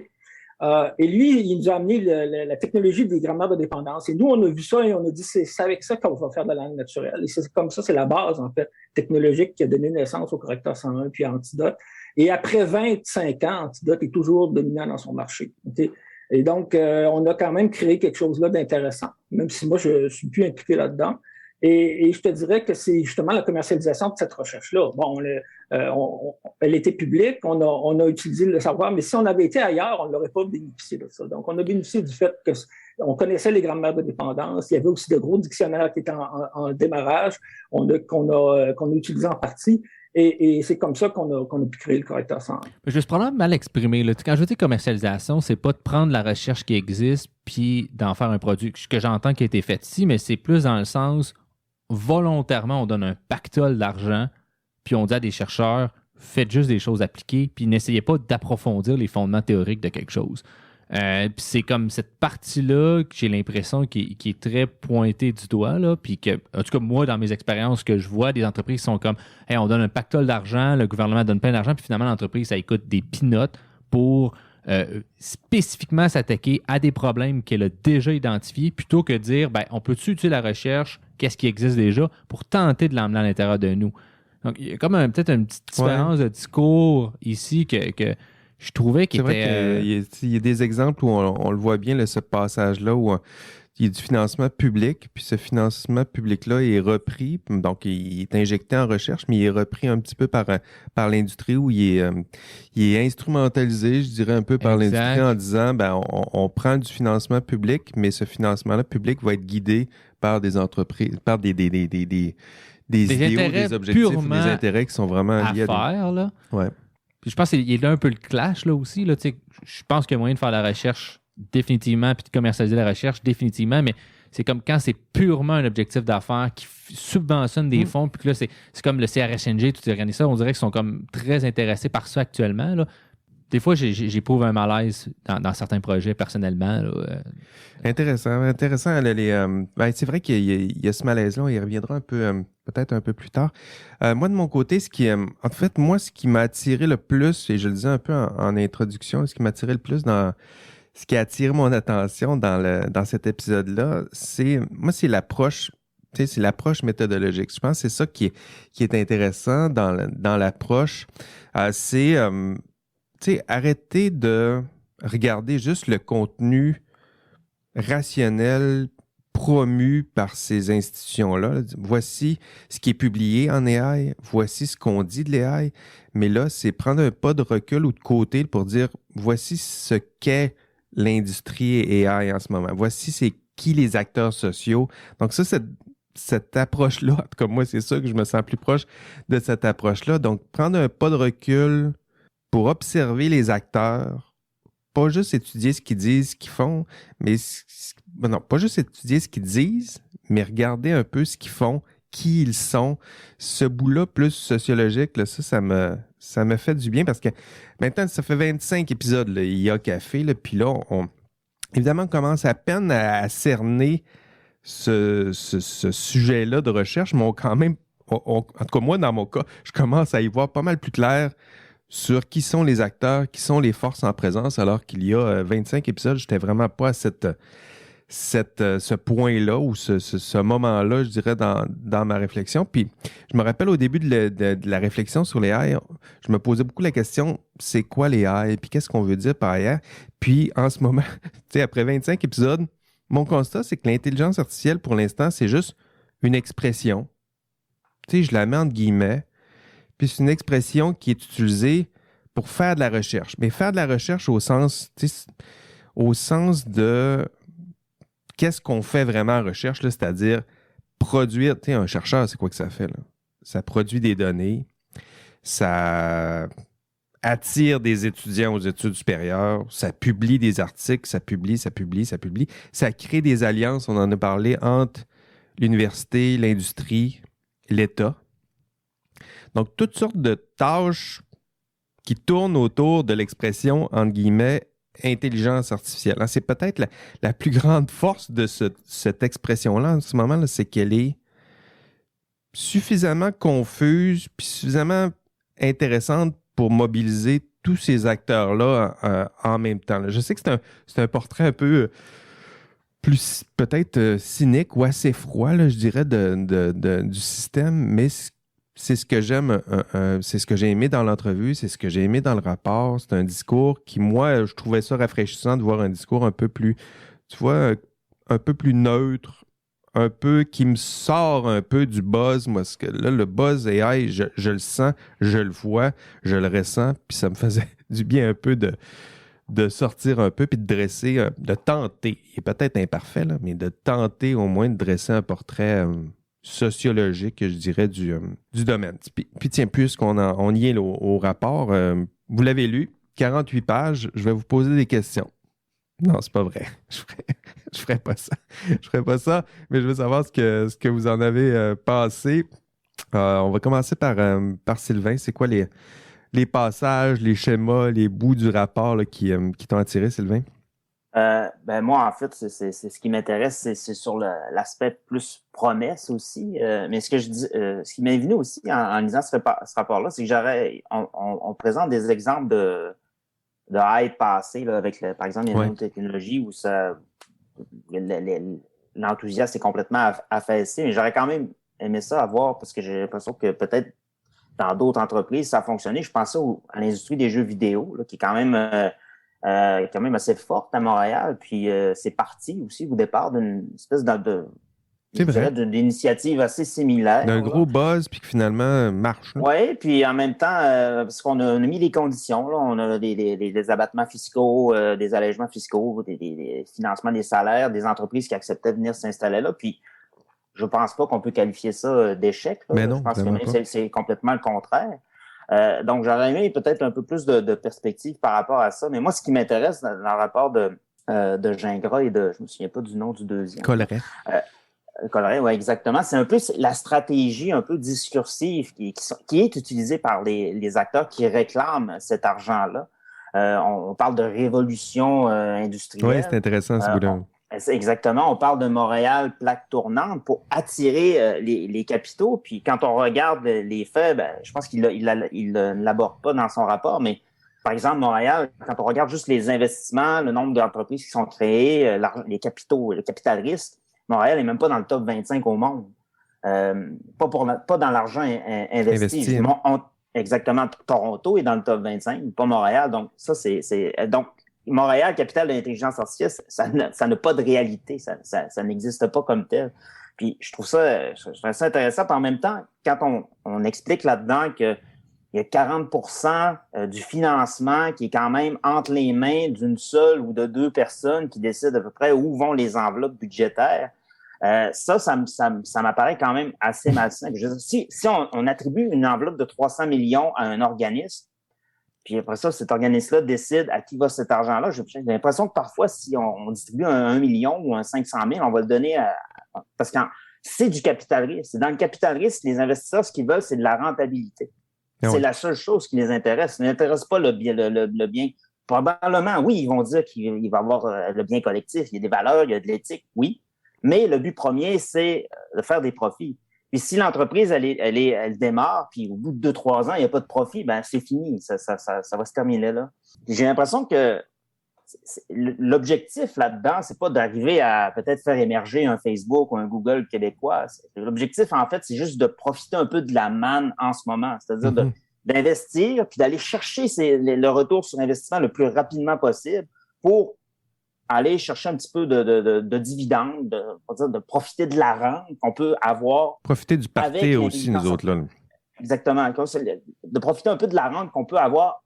Et lui, il nous a amené la technologie des grammaires de dépendance. Et nous, on a vu ça et on a dit, c'est avec ça qu'on va faire de la langue naturelle. Et c'est comme ça, c'est la base, en fait, technologique qui a donné naissance au correcteur 101 puis à Antidote. Et après 25 ans, Antidote est toujours dominant dans son marché. Okay? Et donc, on a quand même créé quelque chose là d'intéressant, même si moi, je suis plus impliqué là-dedans. Et je te dirais que c'est justement la commercialisation de cette recherche-là. Bon, elle était publique, on a utilisé le savoir, mais si on avait été ailleurs, on n'aurait pas bénéficié de ça. Donc, on a bénéficié du fait qu'on connaissait les grammaires de dépendance. Il y avait aussi de gros dictionnaires qui étaient en démarrage, qu'on a utilisé en partie. Et c'est comme ça qu'on a pu créer le correcteur 101. Je vais probablement mal exprimer. Là. Quand je dis commercialisation, c'est pas de prendre la recherche qui existe puis d'en faire un produit. Ce que j'entends qui a été fait ici, mais c'est plus dans le sens volontairement, on donne un pactole d'argent puis on dit à des chercheurs, faites juste des choses appliquées puis n'essayez pas d'approfondir les fondements théoriques de quelque chose. Puis c'est comme cette partie-là que j'ai l'impression qui est très pointée du doigt, là, puis que, en tout cas, moi, dans mes expériences que je vois, des entreprises sont comme hey, on donne un pactole d'argent, le gouvernement donne plein d'argent, puis finalement, l'entreprise, ça coûte des peanuts pour spécifiquement s'attaquer à des problèmes qu'elle a déjà identifiés, plutôt que de dire ben, on peut-tu utiliser la recherche, qu'est-ce qui existe déjà, pour tenter de l'emmener à l'intérieur de nous. Donc, il y a comme peut-être une petite différence de discours ici que je trouvais qu'il C'est vrai était... qu'il y a des exemples où on le voit bien, là, ce passage-là, où il y a du financement public, puis ce financement public-là est repris, donc il est injecté en recherche, mais il est repris un petit peu par l'industrie, où il est instrumentalisé, je dirais, un peu par l'industrie en disant, ben, on prend du financement public, mais ce financement-là public va être guidé par des entreprises, par des idéaux, des objectifs ou des intérêts qui sont vraiment liés à faire, là. Ouais. Puis je pense qu'il y a là un peu le clash, là, aussi, là, tu sais, je pense qu'il y a moyen de faire la recherche définitivement, puis de commercialiser la recherche définitivement, mais c'est comme quand c'est purement un objectif d'affaires qui subventionne des fonds, puis que là, c'est comme le CRHNG, tout ces organismes, on dirait qu'ils sont comme très intéressés par ça actuellement, là. Des fois, j'éprouve un malaise dans certains projets personnellement. Là. Intéressant. C'est vrai qu'il y a ce malaise-là, on y reviendra un peu, peut-être un peu plus tard. Moi, de mon côté, ce qui m'a attiré le plus, et je le disais un peu en introduction, ce qui m'a attiré le plus ce qui a attiré mon attention dans cet épisode-là, c'est l'approche. C'est l'approche méthodologique. Je pense que c'est ça qui est intéressant dans l'approche. C'est arrêter de regarder juste le contenu rationnel promu par ces institutions-là. Voici ce qui est publié en AI, voici ce qu'on dit de l'AI, mais là, c'est prendre un pas de recul ou de côté pour dire voici ce qu'est l'industrie AI en ce moment. Voici c'est qui les acteurs sociaux. Donc ça, cette approche-là, en tout cas moi, c'est ça que je me sens plus proche de cette approche-là. Donc, prendre un pas de recul pour observer les acteurs, pas juste étudier ce qu'ils disent, ce qu'ils font, mais pas juste étudier ce qu'ils disent, mais regarder un peu ce qu'ils font, qui ils sont. Ce bout-là plus sociologique, là, ça me fait du bien parce que maintenant, ça fait 25 épisodes, là, il y a café, là, puis là, évidemment, on commence à peine à cerner ce sujet-là de recherche, mais quand même, en tout cas, moi, dans mon cas, je commence à y voir pas mal plus clair sur qui sont les acteurs, qui sont les forces en présence, alors qu'il y a 25 épisodes, j'étais vraiment pas à ce point-là ou ce moment-là, je dirais, dans ma réflexion. Puis, je me rappelle au début de la réflexion sur les AI, je me posais beaucoup la question, c'est quoi les AI? Puis, qu'est-ce qu'on veut dire par AI? Puis, en ce moment, après 25 épisodes, mon constat, c'est que l'intelligence artificielle, pour l'instant, c'est juste une expression. Je la mets entre guillemets. Puis c'est une expression qui est utilisée pour faire de la recherche. Mais faire de la recherche au sens de qu'est-ce qu'on fait vraiment en recherche, là, c'est-à-dire produire. Un chercheur, c'est quoi que ça fait? Là? Ça produit des données, ça attire des étudiants aux études supérieures, ça publie des articles, ça publie, ça crée des alliances, on en a parlé, entre l'université, l'industrie, l'État. Donc, toutes sortes de tâches qui tournent autour de l'expression, entre guillemets, intelligence artificielle. C'est peut-être la plus grande force de cette expression-là en ce moment, là, c'est qu'elle est suffisamment confuse puis suffisamment intéressante pour mobiliser tous ces acteurs-là en même temps. Là. Je sais que c'est un portrait un peu plus peut-être cynique ou assez froid, là, je dirais, du système, mais c'est ce que j'aime, c'est ce que j'ai aimé dans l'entrevue, c'est ce que j'ai aimé dans le rapport. C'est un discours qui, moi, je trouvais ça rafraîchissant de voir un discours un peu plus, tu vois, un peu plus neutre, un peu qui me sort un peu du buzz. Moi, parce que là, le buzz AI, je le sens, je le vois, je le ressens, puis ça me faisait du bien un peu de sortir un peu, puis de dresser, de tenter, il est peut-être imparfait, là, mais de tenter au moins de dresser un portrait sociologique, je dirais, du domaine. Puis tiens, puisqu'on y est là, au rapport, vous l'avez lu, 48 pages, je vais vous poser des questions. Non, c'est pas vrai. Je ferai pas ça. Je ferai pas ça, mais je veux savoir ce que vous en avez pensé. On va commencer par Sylvain. C'est quoi les passages, les schémas, les bouts du rapport là, qui t'ont attiré, Sylvain? Moi, en fait, c'est ce qui m'intéresse, c'est sur l'aspect plus promesse aussi. Mais ce que je dis, ce qui m'est venu aussi en lisant ce rapport-là, c'est que on présente des exemples de hype passé là, avec, par exemple, les nanotechnologies où l'enthousiasme est complètement affaissé. Mais j'aurais quand même aimé ça à voir parce que j'ai l'impression que peut-être dans d'autres entreprises, ça a fonctionné. Je pense à l'industrie des jeux vidéo, là, qui est quand même assez forte à Montréal. Puis c'est parti aussi au départ d'une espèce d'une initiative assez similaire. D'un gros buzz, puis qui finalement marche. Oui, puis en même temps, parce qu'on a mis les conditions, là, on a des abattements fiscaux, des allègements fiscaux, des financements des salaires, des entreprises qui acceptaient de venir s'installer là. Puis je pense pas qu'on peut qualifier ça d'échec. Là. Mais non, je pense que même c'est complètement le contraire. Donc, j'aurais aimé peut-être un peu plus de perspective par rapport à ça. Mais moi, ce qui m'intéresse dans le rapport de Gingras et je me souviens pas du nom du deuxième. Colleret. Colleret, oui, exactement. C'est un peu la stratégie un peu discursive qui est utilisée par les acteurs qui réclament cet argent-là. On parle de révolution industrielle. Oui, c'est intéressant ce bout-là. Exactement. On parle de Montréal plaque tournante pour attirer les capitaux. Puis quand on regarde les faits, je pense qu'il ne l'aborde pas dans son rapport, mais par exemple, Montréal, quand on regarde juste les investissements, le nombre d'entreprises qui sont créées, les capitaux, le capital risque, Montréal n'est même pas dans le top 25 au monde. Pas dans l'argent investi. Exactement. Toronto est dans le top 25, pas Montréal. Donc, ça, donc, Montréal, capitale de l'intelligence artificielle, ça n'a pas de réalité. Ça n'existe pas comme tel. Puis, je trouve ça intéressant. Puis en même temps, quand on explique là-dedans qu'il y a 40% du financement qui est quand même entre les mains d'une seule ou de deux personnes qui décident à peu près où vont les enveloppes budgétaires, ça m'apparaît quand même assez malsain. Si on attribue une enveloppe de 300 millions à un organisme, puis après ça, cet organisme-là décide à qui va cet argent-là, j'ai l'impression que parfois, si on distribue un 1 million ou un 500 000, on va le donner parce que c'est du capital risque. C'est dans le capital risque, les investisseurs, ce qu'ils veulent, c'est de la rentabilité. Ah oui. C'est la seule chose qui les intéresse. Ça n'intéresse pas le bien. Probablement, oui, ils vont dire qu'il va y avoir le bien collectif. Il y a des valeurs, il y a de l'éthique, oui. Mais le but premier, c'est de faire des profits. Puis si l'entreprise, elle démarre, puis au bout de 2-3 ans, il n'y a pas de profit, c'est fini. Ça va se terminer là. J'ai l'impression que l'objectif là-dedans, c'est pas d'arriver à peut-être faire émerger un Facebook ou un Google québécois. L'objectif, en fait, c'est juste de profiter un peu de la manne en ce moment. C'est-à-dire d'investir, puis d'aller chercher le retour sur investissement le plus rapidement possible pour aller chercher un petit peu de dividendes, de profiter de la rente qu'on peut avoir. Profiter du party aussi, nous autres, là. Exactement. De profiter un peu de la rente qu'on peut avoir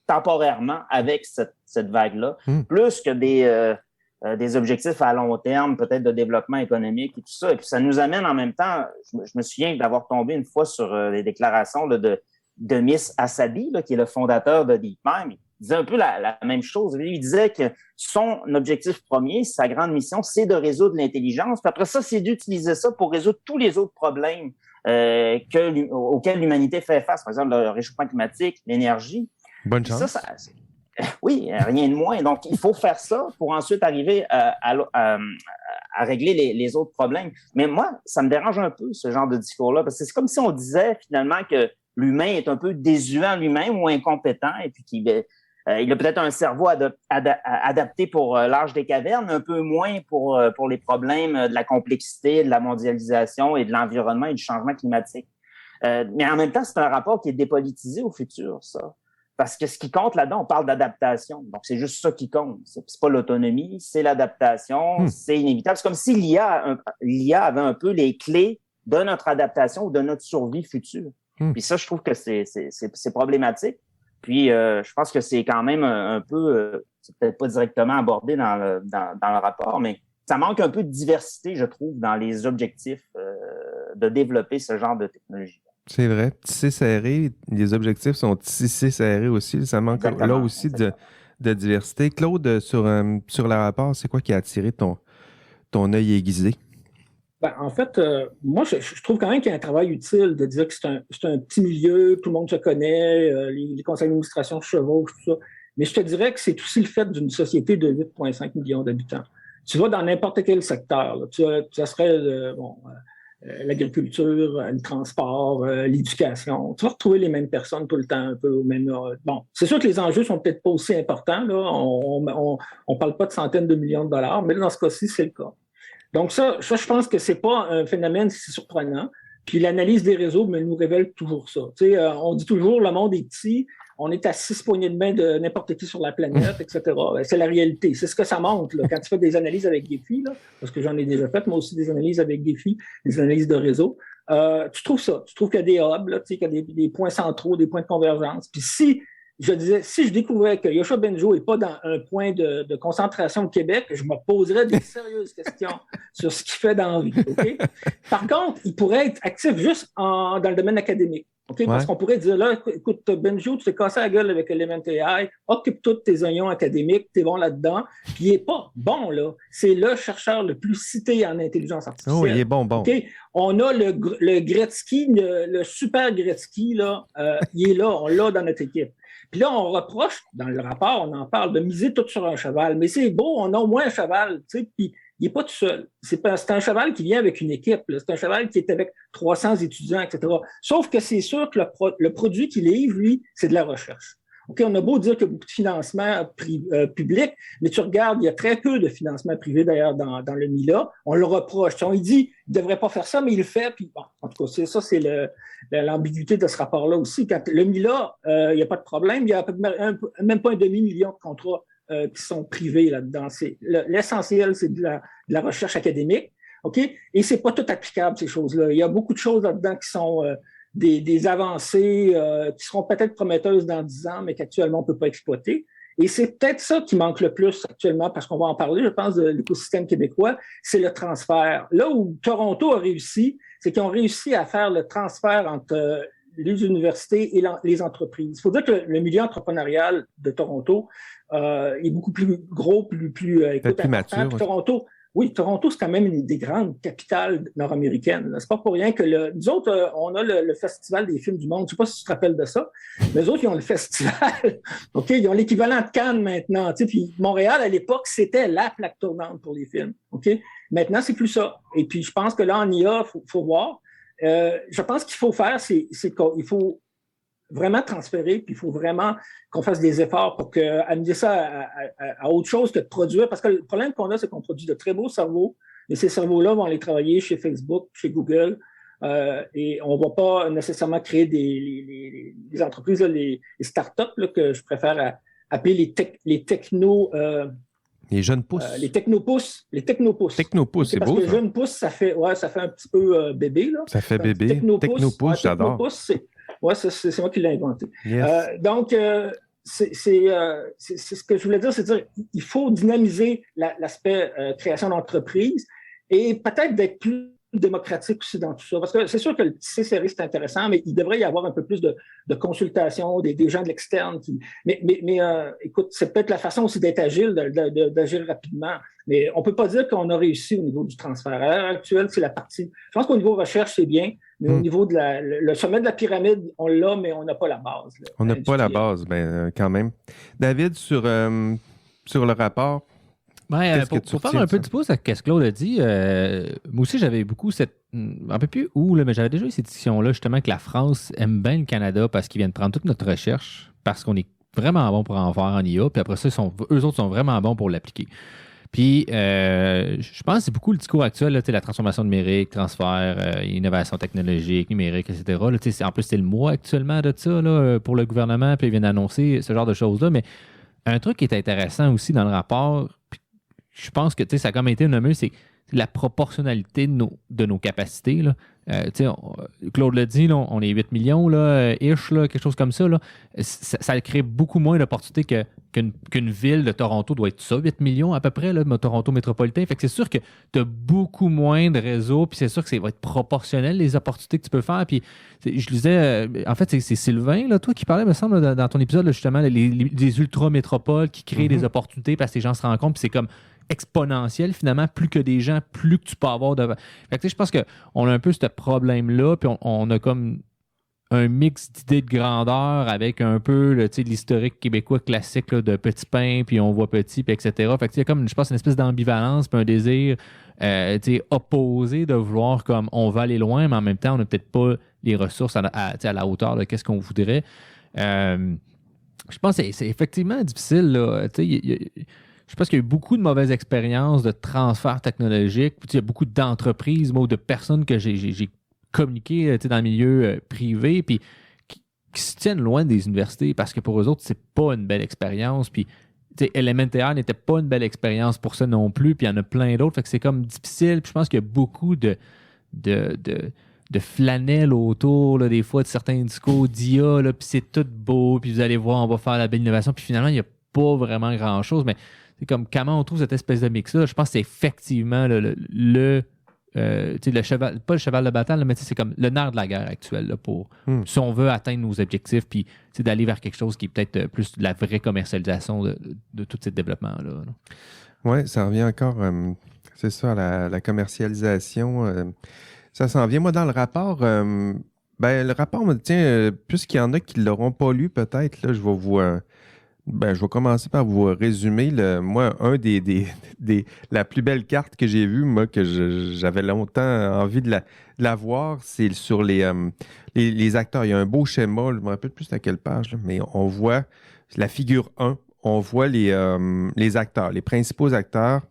temporairement avec cette vague-là, plus que des objectifs à long terme, peut-être de développement économique et tout ça. Et puis, ça nous amène en même temps, je me souviens d'avoir tombé une fois sur les déclarations là, de Miss Assabi, là, qui est le fondateur de DeepMind. Il disait un peu la même chose. Il disait que son objectif premier, sa grande mission, c'est de résoudre l'intelligence. Puis après ça, c'est d'utiliser ça pour résoudre tous les autres problèmes auxquels l'humanité fait face. Par exemple, le réchauffement climatique, l'énergie. Bonne chance. Oui, rien de moins. Donc, il faut faire ça pour ensuite arriver à régler les autres problèmes. Mais moi, ça me dérange un peu, ce genre de discours-là, parce que c'est comme si on disait finalement que l'humain est un peu désuet lui-même ou incompétent et puis qu'il a peut-être un cerveau adapté pour l'âge des cavernes, un peu moins pour les problèmes de la complexité, de la mondialisation et de l'environnement et du changement climatique. Mais en même temps, c'est un rapport qui est dépolitisé au futur, ça. Parce que ce qui compte là-dedans, on parle d'adaptation. Donc, c'est juste ça qui compte. C'est pas l'autonomie, c'est l'adaptation, c'est inévitable. C'est comme si l'IA avait un peu les clés de notre adaptation ou de notre survie future. Puis ça, je trouve que c'est problématique. Puis, je pense que c'est quand même un peu, c'est peut-être pas directement abordé dans le rapport, mais ça manque un peu de diversité, je trouve, dans les objectifs de développer ce genre de technologie. C'est vrai. Tissé serré, les objectifs sont tissés serrés aussi. Ça manque là aussi de diversité. Claude, sur le rapport, c'est quoi qui a attiré ton œil aiguisé? En fait, moi, je trouve quand même qu'il y a un travail utile de dire que c'est un petit milieu, tout le monde se connaît, les conseils d'administration se chevauchent, tout ça. Mais je te dirais que c'est aussi le fait d'une société de 8,5 millions d'habitants. Tu vas dans n'importe quel secteur. Là. Ça serait l'agriculture, le transport, l'éducation. Tu vas retrouver les mêmes personnes tout le temps, un peu au même... Bon, c'est sûr que les enjeux sont peut-être pas aussi importants. Là. On parle pas de centaines de millions de dollars, mais dans ce cas-ci, c'est le cas. Donc ça, je pense que c'est pas un phénomène si surprenant. Puis l'analyse des réseaux nous révèle toujours ça. On dit toujours le monde est petit, on est à 6 poignées de main de n'importe qui sur la planète, etc. C'est la réalité. C'est ce que ça montre là, quand tu fais des analyses avec Gephi, là, parce que j'en ai déjà fait, moi aussi des analyses avec Gephi, des analyses de réseau. Tu trouves ça. Tu trouves qu'il y a des hubs, là, qu'il y a des points centraux, des points de convergence. Puis si je découvrais que Yoshua Bengio n'est pas dans un point de concentration au Québec, je me poserais des sérieuses questions sur ce qu'il fait dans la vie. Okay? Par contre, il pourrait être actif juste dans le domaine académique. Okay? Parce qu'on pourrait dire, là, écoute, Bengio, tu t'es cassé la gueule avec Element AI, occupe-toi de tes oignons académiques, t'es bon là-dedans. Puis il n'est pas bon, là. C'est le chercheur le plus cité en intelligence artificielle. Oh, il est bon. Okay? On a le Gretzky, le super Gretzky, là, il est là, on l'a dans notre équipe. Puis là, on reproche, dans le rapport, on en parle, de miser tout sur un cheval. Mais c'est beau, on a au moins un cheval, tu sais, puis il n'est pas tout seul. C'est un cheval qui vient avec une équipe. C'est un cheval qui est avec 300 étudiants, etc. Sauf que c'est sûr que le produit qu'il livre, lui, c'est de la recherche. OK, on a beau dire qu'il y a beaucoup de financement public, mais tu regardes, il y a très peu de financement privé, d'ailleurs, dans le MILA. On le reproche. On lui dit, il ne devrait pas faire ça, mais il le fait. Puis, bon, en tout cas, c'est l'ambiguïté de ce rapport-là aussi. Quand le MILA, il n'y a pas de problème. Il y a même pas un demi-million de contrats qui sont privés là-dedans. L'essentiel, c'est de la recherche académique. OK? Et c'est pas tout applicable, ces choses-là. Il y a beaucoup de choses là-dedans qui sont des avancées qui seront peut-être prometteuses dans 10 ans, mais qu'actuellement, on ne peut pas exploiter. Et c'est peut-être ça qui manque le plus actuellement, parce qu'on va en parler, je pense, de l'écosystème québécois, c'est le transfert. Là où Toronto a réussi, c'est qu'ils ont réussi à faire le transfert entre les universités et les entreprises. Il faut dire que le milieu entrepreneurial de Toronto est beaucoup plus gros, plus mature. Toronto, c'est quand même une des grandes capitales nord-américaines. C'est pas pour rien que nous autres, on a le Festival des films du monde. Je sais pas si tu te rappelles de ça. Mais les autres, ils ont le festival. OK? Ils ont l'équivalent de Cannes maintenant. Tu sais, puis Montréal, à l'époque, c'était la plaque tournante pour les films. OK? Maintenant, c'est plus ça. Et puis, je pense que là, en IA, faut voir. Je pense qu'il faut faire, c'est qu'il faut vraiment transférer, puis il faut vraiment qu'on fasse des efforts pour amener ça à autre chose que de produire. Parce que le problème qu'on a, c'est qu'on produit de très beaux cerveaux, et ces cerveaux-là vont aller travailler chez Facebook, chez Google, et on ne va pas nécessairement créer des entreprises, là, les startups, là, que je préfère appeler les techno... les jeunes pousses. Les technopousses. Technopousses, c'est beau, parce que ça. les jeunes pousses, ça fait un petit peu bébé, là. Ça fait bébé. Technopousses, j'adore. Oui, c'est moi qui l'ai inventé. Yes. Donc, c'est ce que je voulais dire, c'est dire il faut dynamiser l'aspect création d'entreprise et peut-être d'être plus démocratique aussi dans tout ça. Parce que c'est sûr que le CCRI, c'est intéressant, mais il devrait y avoir un peu plus de consultation des gens de l'externe. Mais écoute, c'est peut-être la façon aussi d'être agile, d'agir rapidement. Mais on ne peut pas dire qu'on a réussi au niveau du transfert. À l'heure actuelle, c'est la partie... Je pense qu'au niveau recherche, c'est bien, mais au niveau de le sommet de la pyramide, on l'a, mais on n'a pas la base. Là, on n'a pas la base, mais quand même. David, sur le rapport... Pour faire un peu du pouce à ce que Claude a dit, moi aussi j'avais beaucoup un peu plus où, là, mais j'avais déjà eu cette discussion-là, justement, que la France aime bien le Canada parce qu'ils viennent prendre toute notre recherche, parce qu'on est vraiment bon pour en faire en IA, puis après ça, eux autres sont vraiment bons pour l'appliquer. Puis, je pense que c'est beaucoup le discours actuel, là, la transformation numérique, transfert, innovation technologique, numérique, etc. Là, en plus, c'est le mois actuellement de ça là, pour le gouvernement, puis ils viennent annoncer ce genre de choses-là, mais un truc qui est intéressant aussi dans le rapport, je pense que ça a comme été nommé, c'est la proportionnalité de nos capacités. Là. Claude l'a dit, là, on est 8 millions, là, ish, là, quelque chose comme ça. Là. Ça crée beaucoup moins d'opportunités qu'une ville de Toronto doit être ça, 8 millions à peu près, là, Toronto métropolitain. Fait que c'est sûr que tu as beaucoup moins de réseaux, puis c'est sûr que ça va être proportionnel, les opportunités que tu peux faire. Puis je disais, en fait, c'est Sylvain, là, toi, qui parlait, me semble, dans ton épisode, là, justement, les ultra-métropoles qui créent des opportunités parce que les gens se rencontrent, puis c'est comme exponentiel, finalement, plus que des gens, plus que tu peux avoir de... Fait que, je pense qu'on a un peu ce problème-là, puis on a comme un mix d'idées de grandeur avec un peu l'historique québécois classique là, de petit pain, puis on voit petit, puis etc. Fait que il y a comme, je pense, une espèce d'ambivalence, puis un désir opposé de vouloir comme on va aller loin, mais en même temps, on n'a peut-être pas les ressources à la hauteur de qu'est-ce qu'on voudrait. Je pense que c'est effectivement difficile, là. Je pense qu'il y a eu beaucoup de mauvaises expériences de transfert technologique. Il y a beaucoup d'entreprises, ou de personnes que j'ai communiquer dans le milieu privé, puis qui se tiennent loin des universités parce que pour eux autres, c'est pas une belle expérience. Puis, LMNTR n'était pas une belle expérience pour ça non plus. Puis, il y en a plein d'autres. Fait que c'est comme difficile. Puis, je pense qu'il y a beaucoup de flanelle autour, là, des fois, de certains discours d'IA. Puis, c'est tout beau. Puis, vous allez voir, on va faire la belle innovation. Puis, finalement, il n'y a pas vraiment grand-chose. Mais c'est comme comment on trouve cette espèce de mix-là. Je pense que c'est effectivement le cheval, pas le cheval de bataille, mais c'est comme le nerf de la guerre actuelle là, pour si on veut atteindre nos objectifs, puis d'aller vers quelque chose qui est peut-être plus de la vraie commercialisation de tout ce développement-là. Oui, ça revient encore, c'est ça, la commercialisation. Ça s'en vient. Moi, dans le rapport, le rapport me tient, puisqu'il y en a qui ne l'auront pas lu, peut-être, là, je vais commencer par vous résumer. Moi, la plus belle carte que j'ai vue, moi, que j'avais longtemps envie de la voir, c'est sur les acteurs. Il y a un beau schéma, je ne me rappelle plus à quelle page, là, mais on voit la figure 1, on voit les acteurs, les principaux acteurs.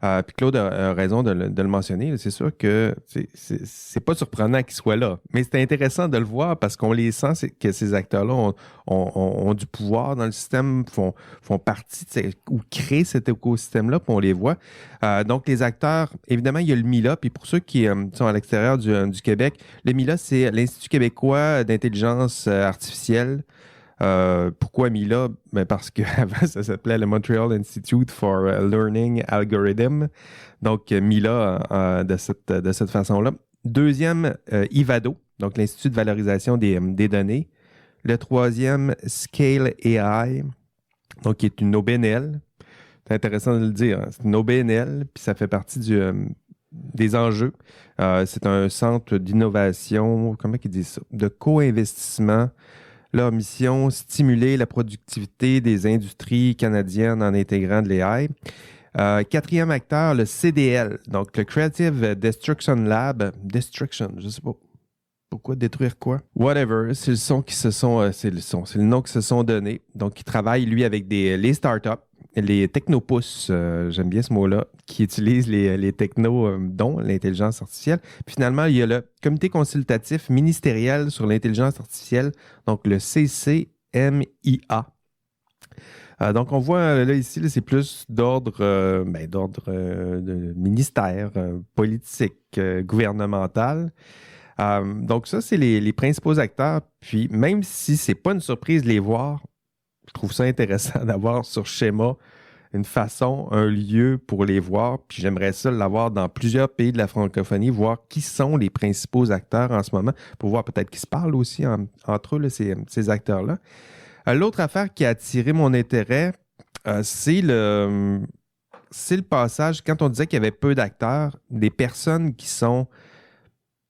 Puis Claude a raison de le mentionner. C'est sûr que c'est pas surprenant qu'ils soient là, mais c'est intéressant de le voir parce qu'on les sent que ces acteurs-là ont du pouvoir dans le système, font partie ou créent cet écosystème-là, puis on les voit. Donc les acteurs, évidemment, il y a le MILA, puis pour ceux qui sont à l'extérieur du Québec, le MILA, c'est l'Institut québécois d'intelligence artificielle. Pourquoi MILA? Ben parce qu'avant, ça s'appelait le Montreal Institute for Learning Algorithm. Donc, MILA de cette façon-là. Deuxième, IVADO, donc l'Institut de valorisation des données. Le troisième, Scale AI, donc qui est une OBNL. C'est intéressant de le dire. C'est une OBNL, puis ça fait partie des enjeux. C'est un centre d'innovation, comment ils disent ça? De co-investissement. Leur mission, stimuler la productivité des industries canadiennes en intégrant de l'AI. Quatrième acteur, le CDL, donc le Creative Destruction Lab. Destruction, je ne sais pas pourquoi détruire quoi. Whatever, c'est le nom qui se sont donnés. Donc, il travaille, lui, avec les startups, les technopousses, j'aime bien ce mot-là, qui utilisent les technos, dont l'intelligence artificielle. Puis finalement, il y a le Comité consultatif ministériel sur l'intelligence artificielle, donc le CCMIA. Donc, on voit là ici, c'est plus d'ordre de ministère, politique, gouvernemental. Donc, ça, c'est les principaux acteurs. Puis, même si c'est pas une surprise de les voir, je trouve ça intéressant d'avoir sur schéma une façon, un lieu pour les voir. Puis j'aimerais ça l'avoir dans plusieurs pays de la francophonie, voir qui sont les principaux acteurs en ce moment, pour voir peut-être qu'ils se parlent aussi entre eux, là, ces acteurs-là. L'autre affaire qui a attiré mon intérêt, c'est le passage, quand on disait qu'il y avait peu d'acteurs, des personnes qui sont...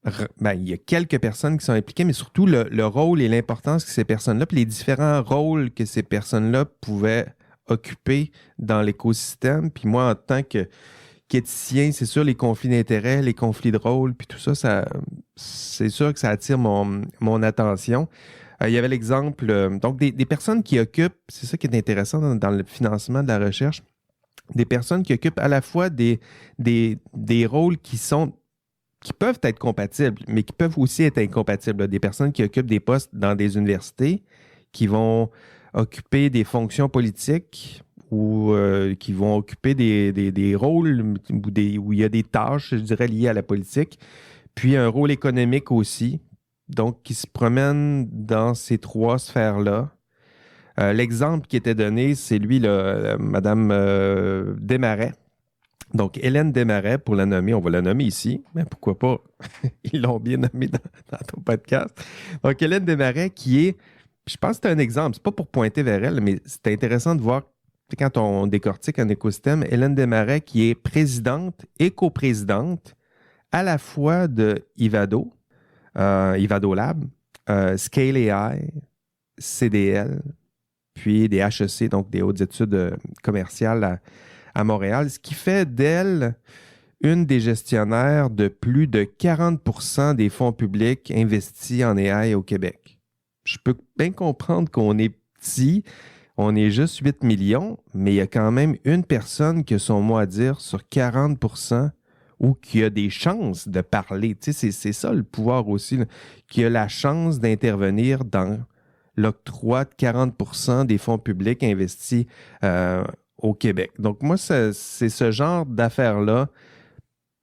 il y a quelques personnes qui sont impliquées, mais surtout le rôle et l'importance que ces personnes-là, puis les différents rôles que ces personnes-là pouvaient occuper dans l'écosystème. Puis moi, en tant qu'éthicien, c'est sûr, les conflits d'intérêts, les conflits de rôle, puis tout ça, c'est sûr que ça attire mon attention. Il y avait l'exemple, donc des personnes qui occupent, c'est ça qui est intéressant dans le financement de la recherche, des personnes qui occupent à la fois des rôles qui peuvent être compatibles, mais qui peuvent aussi être incompatibles. Des personnes qui occupent des postes dans des universités, qui vont occuper des fonctions politiques ou qui vont occuper des rôles où il y a des tâches, je dirais, liées à la politique, puis un rôle économique aussi, donc qui se promènent dans ces trois sphères-là. L'exemple qui était donné, c'est lui, Mme Desmarais. Donc, Hélène Desmarais, pour la nommer, on va la nommer ici, mais pourquoi pas? Ils l'ont bien nommée dans ton podcast. Donc, Hélène Desmarais qui est, je pense que c'est un exemple, c'est pas pour pointer vers elle, mais c'est intéressant de voir, quand on décortique un écosystème, Hélène Desmarais qui est présidente et coprésidente à la fois de IVADO Lab, Scale AI, CDL, puis des HEC, donc des hautes études commerciales à Montréal, ce qui fait d'elle une des gestionnaires de plus de 40% des fonds publics investis en AI au Québec. Je peux bien comprendre qu'on est petit, on est juste 8 millions, mais il y a quand même une personne qui a son mot à dire sur 40% ou qui a des chances de parler. Tu sais, c'est ça le pouvoir aussi, là, qui a la chance d'intervenir dans l'octroi de 40% des fonds publics investis au Québec. Donc moi, c'est ce genre d'affaires-là,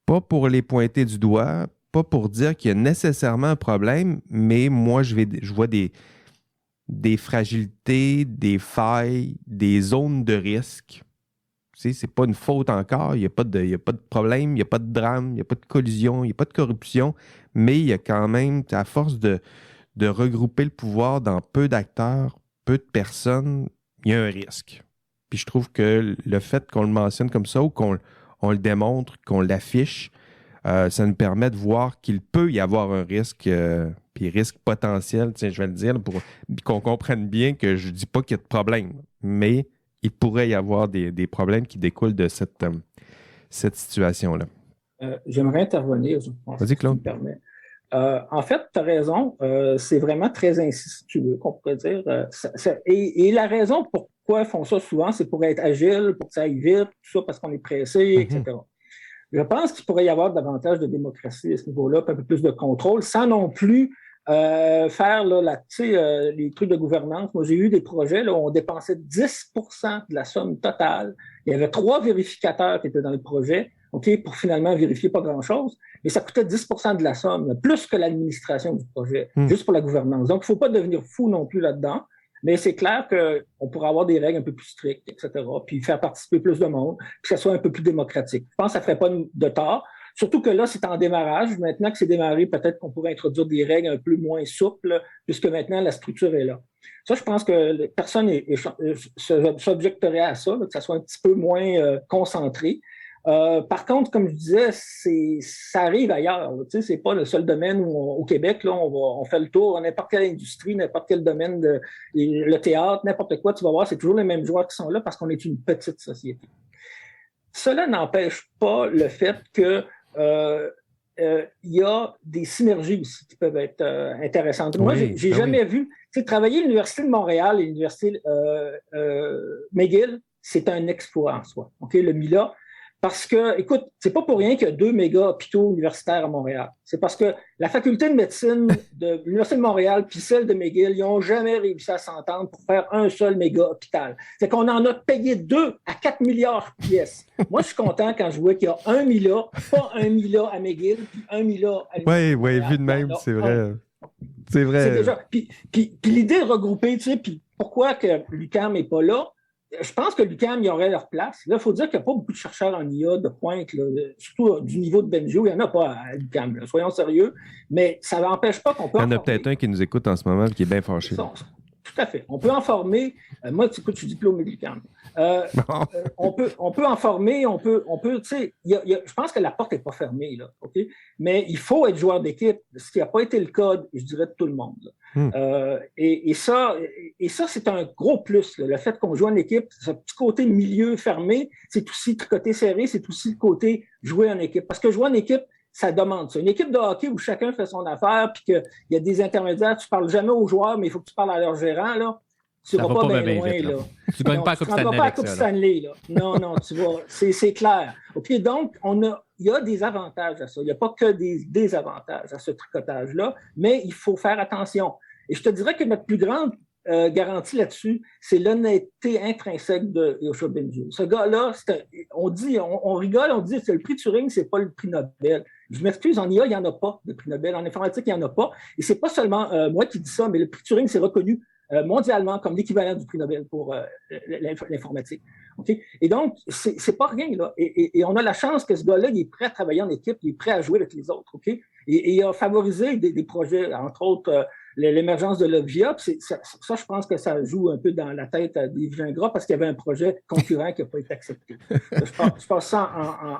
pas pour les pointer du doigt, pas pour dire qu'il y a nécessairement un problème, mais moi, je vois des fragilités, des failles, des zones de risque. Tu sais, c'est pas une faute encore, il n'y a pas de problème, il n'y a pas de drame, il n'y a pas de collision, il n'y a pas de corruption, mais il y a quand même, à force de regrouper le pouvoir dans peu d'acteurs, peu de personnes, il y a un risque. Puis je trouve que le fait qu'on le mentionne comme ça ou qu'on le démontre, qu'on l'affiche, ça nous permet de voir qu'il peut y avoir un risque, puis risque potentiel, je vais le dire, pour qu'on comprenne bien que je ne dis pas qu'il y a de problème, mais il pourrait y avoir des problèmes qui découlent de cette situation-là. J'aimerais intervenir, je pense. Vas-y, Claude. Si tu me permets. En fait, tu as raison, c'est vraiment très incestueux, qu'on pourrait dire. Et la raison pourquoi ils font ça souvent, c'est pour être agile, pour que ça aille vite, tout ça, parce qu'on est pressé, etc. Je pense qu'il pourrait y avoir davantage de démocratie à ce niveau-là, un peu plus de contrôle, sans non plus faire les trucs de gouvernance. Moi, j'ai eu des projets là, où on dépensait 10% de la somme totale. Il y avait 3 vérificateurs qui étaient dans le projet, pour finalement vérifier pas grand-chose, mais ça coûtait 10% de la somme, plus que l'administration du projet, juste pour la gouvernance. Donc, il ne faut pas devenir fou non plus là-dedans, mais c'est clair qu'on pourrait avoir des règles un peu plus strictes, etc., puis faire participer plus de monde, puis que ça soit un peu plus démocratique. Je pense que ça ne ferait pas de tort. Surtout que là, c'est en démarrage. Maintenant que c'est démarré, peut-être qu'on pourrait introduire des règles un peu moins souples, puisque maintenant, la structure est là. Ça, je pense que personne s'objecterait à ça, que ça soit un petit peu moins concentré. Par contre, comme je disais, ça arrive ailleurs. Tu sais, c'est pas le seul domaine où au Québec, là, on fait le tour, n'importe quelle industrie, n'importe quel domaine, le théâtre, n'importe quoi, tu vas voir, c'est toujours les mêmes joueurs qui sont là parce qu'on est une petite société. Cela n'empêche pas le fait que y a des synergies aussi qui peuvent être intéressantes. Moi, j'ai jamais vu, tu sais, travailler à l'Université de Montréal et l'Université McGill, c'est un exploit en soi. Le MILA, parce que, écoute, c'est pas pour rien qu'il y a 2 méga hôpitaux universitaires à Montréal. C'est parce que la faculté de médecine de l'Université de Montréal puis celle de McGill, ils n'ont jamais réussi à s'entendre pour faire un seul méga hôpital. C'est qu'on en a payé 2 à 4 milliards pièces. Moi, je suis content quand je vois qu'il y a un MILA, pas un MILA à McGill, puis un MILA à l'Université de Montréal. Oui, vu de même, c'est vrai. C'est vrai. C'est déjà. Puis l'idée de regrouper, tu sais, puis pourquoi que l'UQAM n'est pas là? Je pense que l'UQAM, il y aurait leur place. Là, il faut dire qu'il n'y a pas beaucoup de chercheurs en IA de pointe, là, surtout du niveau de Benjo. Il n'y en a pas à l'UQAM, là, soyons sérieux. Mais ça n'empêche pas qu'on peut. Il y en a peut-être un qui nous écoute en ce moment qui est bien fâché. Tout à fait. On peut en former. Moi, écoute, je suis diplômé de l'UQAM. On peut en former, on peut, tu sais, je pense que la porte n'est pas fermée, là, OK? Mais il faut être joueur d'équipe, ce qui n'a pas été le cas, je dirais, de tout le monde. Et ça, c'est un gros plus, là, le fait qu'on joue en équipe, ce petit côté milieu fermé, c'est aussi le côté serré, c'est aussi le côté jouer en équipe. Parce que jouer en équipe, ça demande ça. Une équipe de hockey où chacun fait son affaire, puis qu'il y a des intermédiaires, tu ne parles jamais aux joueurs, mais il faut que tu parles à leur gérant, là. Tu ne vas pas bien loin, là. Tu ne gagnes pas la Coupe Stanley, là. Non, tu vois, c'est clair. OK, donc, il y a des avantages à ça. Il n'y a pas que des désavantages à ce tricotage-là, mais il faut faire attention. Et je te dirais que notre plus grande garantie là-dessus, c'est l'honnêteté intrinsèque de Yoshua Bengio. Ce gars-là, on rigole, on dit que le prix Turing, c'est pas le prix Nobel. Je m'excuse, en IA, il n'y en a pas de prix Nobel. En informatique, il n'y en a pas. Et c'est pas seulement moi qui dis ça, mais le prix Turing, c'est reconnu mondialement comme l'équivalent du prix Nobel pour l'informatique. Okay? Et donc, c'est pas rien, là. Et on a la chance que ce gars-là, il est prêt à travailler en équipe, il est prêt à jouer avec les autres. Okay? Et il a favorisé des projets, entre autres, l'émergence de Loggia. Ça, je pense que ça joue un peu dans la tête des Gingras parce qu'il y avait un projet concurrent qui n'a pas été accepté. Je passe ça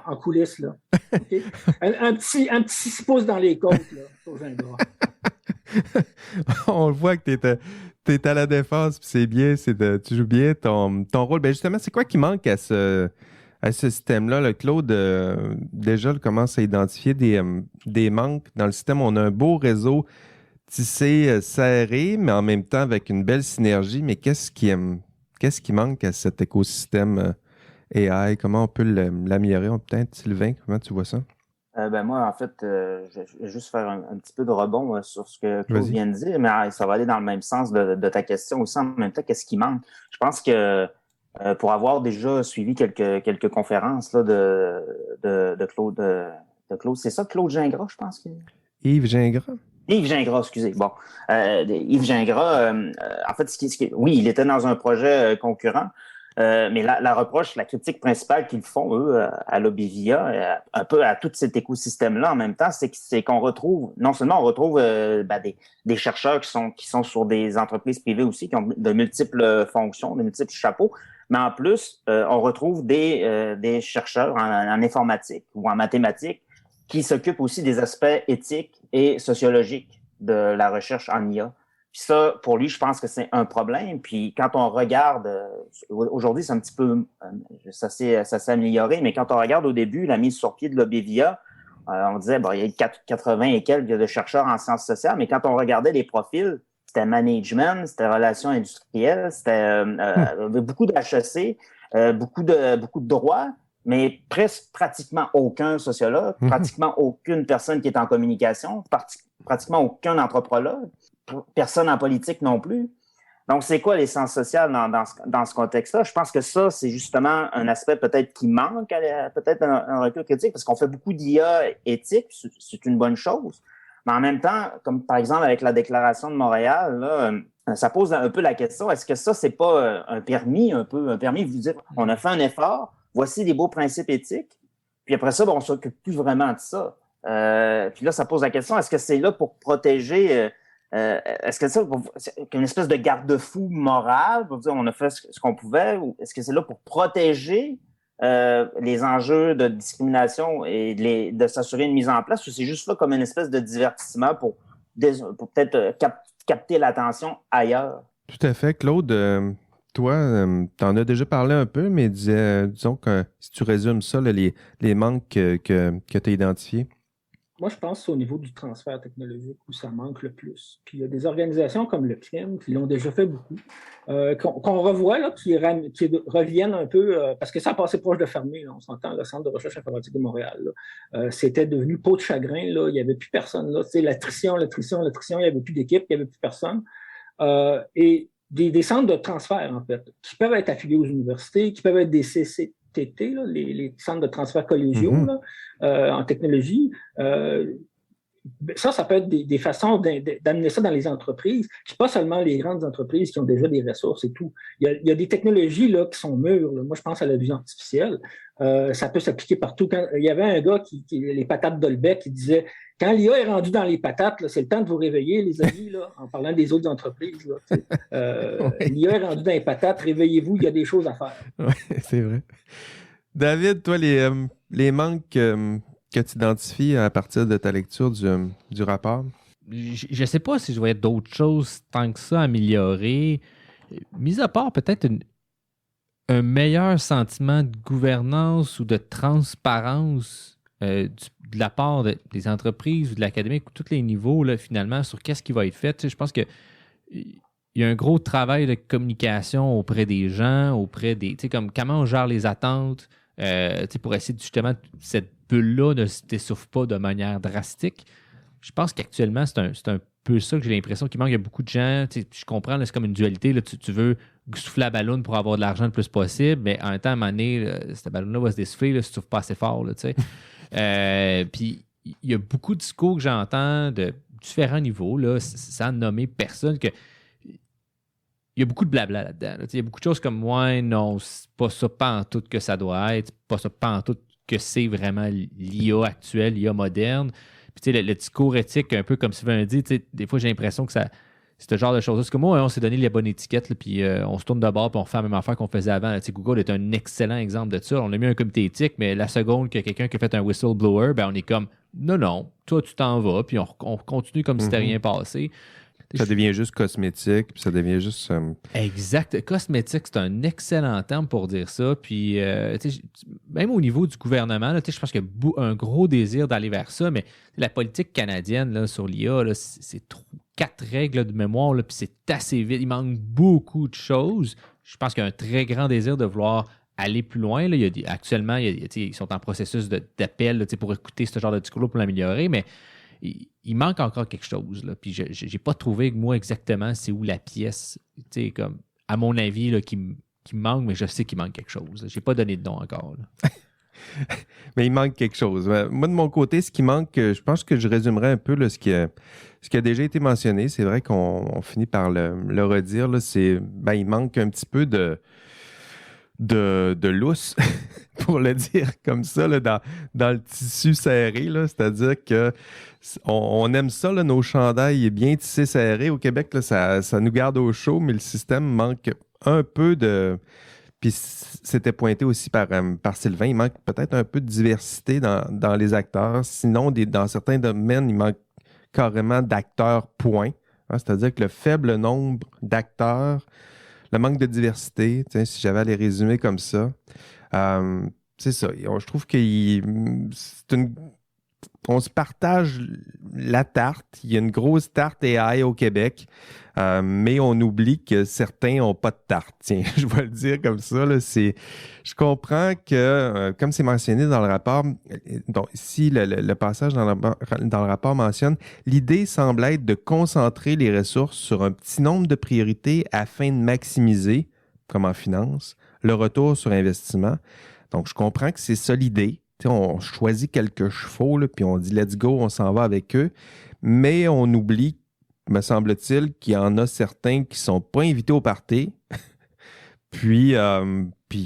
en coulisses, là. Okay? Un petit 6 pouces dans les côtes, là, pour Gingras. On le voit que tu es à la défense, puis c'est bien, tu joues bien ton rôle. Ben justement, c'est quoi qui manque à ce système-là? Le Claude, déjà, commence à identifier des manques dans le système. On a un beau réseau tissé, serré, mais en même temps avec une belle synergie. Mais qu'est-ce qui manque à cet écosystème AI? Comment on peut l'améliorer? Peut-être, Sylvain, comment tu vois ça? Moi, en fait, je vais juste faire un petit peu de rebond sur ce que Claude Vas-y. vient de dire, mais ça va aller dans le même sens de ta question aussi. En même temps, qu'est-ce qui manque? Je pense que pour avoir déjà suivi quelques conférences là, de Claude, c'est ça, Claude Gingras, je pense. Yves Gingras? Yves Gingras, excusez. Bon, Yves Gingras, en fait, oui, il était dans un projet concurrent, mais la reproche, la critique principale qu'ils font, eux, à Lobbyvia, un peu à tout cet écosystème-là en même temps, c'est qu'on retrouve, non seulement on retrouve des chercheurs qui sont sur des entreprises privées aussi, qui ont de multiples fonctions, de multiples chapeaux, mais en plus, on retrouve des chercheurs en informatique ou en mathématiques qui s'occupent aussi des aspects éthiques et sociologiques de la recherche en IA. Puis ça, pour lui, je pense que c'est un problème. Puis quand on regarde, aujourd'hui, c'est un petit peu, ça s'est amélioré, mais quand on regarde au début la mise sur pied de Lobbyvia, on disait, il y a 80 et quelques de chercheurs en sciences sociales, mais quand on regardait les profils, c'était management, c'était relations industrielles, c'était beaucoup de HEC, beaucoup de droit, mais pratiquement aucun sociologue, pratiquement aucune personne qui est en communication, pratiquement aucun anthropologue, personne en politique non plus. Donc, c'est quoi les sciences sociales dans ce contexte-là? Je pense que ça, c'est justement un aspect peut-être qui manque, peut-être un recul critique, parce qu'on fait beaucoup d'IA éthique, c'est une bonne chose. Mais en même temps, comme par exemple avec la Déclaration de Montréal, là, ça pose un peu la question, est-ce que ça, c'est pas un permis de vous dire, on a fait un effort, voici des beaux principes éthiques, puis après ça, on ne s'occupe plus vraiment de ça. Puis là, ça pose la question, est-ce que c'est là pour protéger, est-ce que c'est une espèce de garde-fou moral, pour dire on a fait ce qu'on pouvait, ou est-ce que c'est là pour protéger les enjeux de discrimination et de s'assurer une mise en place, ou c'est juste là comme une espèce de divertissement pour peut-être capter l'attention ailleurs? Tout à fait. Claude, toi, tu en as déjà parlé un peu, mais disons que si tu résumes ça, là, les manques que tu as identifiés. Moi, je pense que c'est au niveau du transfert technologique où ça manque le plus. Puis il y a des organisations comme le CRIM qui l'ont déjà fait beaucoup, qu'on revoit, là, qui reviennent un peu, parce que ça a passé proche de fermer, là, on s'entend, le Centre de recherche informatique de Montréal. C'était devenu peau de chagrin, là, il n'y avait plus personne. Là, l'attrition, il n'y avait plus d'équipe, il n'y avait plus personne. Et des centres de transfert, en fait, qui peuvent être affiliés aux universités, qui peuvent être des CCTT, là, les centres de transfert collégiaux en technologie. Ça peut être des façons d'amener ça dans les entreprises. C'est pas seulement les grandes entreprises qui ont déjà des ressources et tout. Il y a des technologies là, qui sont mûres. Là. Moi, je pense à la vision artificielle. Ça peut s'appliquer partout. Il y avait un gars les patates d'Olbec, qui disait quand l'IA est rendue dans les patates, là, c'est le temps de vous réveiller, les amis, là, en parlant des autres entreprises. Là, l'IA est rendue dans les patates, réveillez-vous, il y a des choses à faire. Oui, c'est vrai. David, toi, les manques que tu identifies à partir de ta lecture du rapport? Je ne sais pas si je voyais d'autres choses tant que ça améliorées. Mis à part peut-être un meilleur sentiment de gouvernance ou de transparence de la part des entreprises ou de l'académique ou tous les niveaux, là, finalement, sur qu'est-ce qui va être fait. Tu sais, je pense qu'il y a un gros travail de communication auprès des gens, auprès des... Tu sais, comme comment on gère les attentes, tu sais, pour essayer de, justement, cette bulle-là ne s'essouffle pas de manière drastique. Je pense qu'actuellement, c'est un peu ça que j'ai l'impression qu'il manque. Il y a beaucoup de gens, tu sais, je comprends, là, c'est comme une dualité, là, tu veux souffler la ballonne pour avoir de l'argent le plus possible, mais en même temps, à un moment donné, cette ballonne-là va se dessouffler là, si tu ne souffles pas assez fort, là, tu sais. Puis, il y a beaucoup de discours que j'entends de différents niveaux, là, sans nommer personne, que il y a beaucoup de blabla là-dedans. Là. Il y a beaucoup de choses comme ouais, non, c'est pas ça pantoute que ça doit être, c'est pas ça pantoute que c'est vraiment l'IA actuelle, l'IA moderne. Puis le discours éthique, un peu comme Sylvain dit, des fois j'ai l'impression que c'est ce genre de choses. Parce que moi, on s'est donné la bonne étiquette, là, puis on se tourne de bord, puis on refait la même affaire qu'on faisait avant. Google est un excellent exemple de ça. On a mis un comité éthique, mais la seconde qu'il y a quelqu'un qui a fait un whistleblower, ben on est comme non, toi tu t'en vas, puis on continue comme si c'était rien passé. Ça devient juste cosmétique, puis ça devient juste... Exact. Cosmétique, c'est un excellent terme pour dire ça. Puis, même au niveau du gouvernement, là, je pense qu'il y a un gros désir d'aller vers ça, mais la politique canadienne là, sur l'IA, là, c'est 4 règles de mémoire, là, puis c'est assez vite. Il manque beaucoup de choses. Je pense qu'il y a un très grand désir de vouloir aller plus loin. Là. Actuellement, ils sont en processus d'appel là, pour écouter ce genre de discours pour l'améliorer, mais il manque encore quelque chose. Là. Puis je n'ai pas trouvé, moi, exactement c'est où la pièce, comme, à mon avis, là, qui me manque, mais je sais qu'il manque quelque chose. Je n'ai pas donné de nom encore. Là. Mais il manque quelque chose. Moi, de mon côté, ce qui manque, je pense que je résumerai un peu là, ce qui a déjà été mentionné. C'est vrai qu'on finit par le redire. Là, il manque un petit peu de lousse, pour le dire comme ça, là, dans le tissu serré. Là. C'est-à-dire que on aime ça, là, nos chandails bien tissés serrés. Au Québec, là, ça nous garde au chaud, mais le système manque un peu de... Puis c'était pointé aussi par Sylvain, il manque peut-être un peu de diversité dans les acteurs. Sinon, dans certains domaines, il manque carrément d'acteurs, point. Hein, c'est-à-dire que le faible nombre d'acteurs, le manque de diversité, si j'avais à les résumer comme ça, c'est ça. Je trouve on se partage la tarte. Il y a une grosse tarte AI au Québec, mais on oublie que certains n'ont pas de tarte. Tiens, je vais le dire comme ça. Là, je comprends que, comme c'est mentionné dans le rapport, donc ici, le passage dans le rapport mentionne, l'idée semble être de concentrer les ressources sur un petit nombre de priorités afin de maximiser, comme en finance, le retour sur investissement. Donc, je comprends que c'est ça l'idée. On choisit quelques chevaux, là, puis on dit « let's go », on s'en va avec eux. Mais on oublie, me semble-t-il, qu'il y en a certains qui ne sont pas invités au party, puis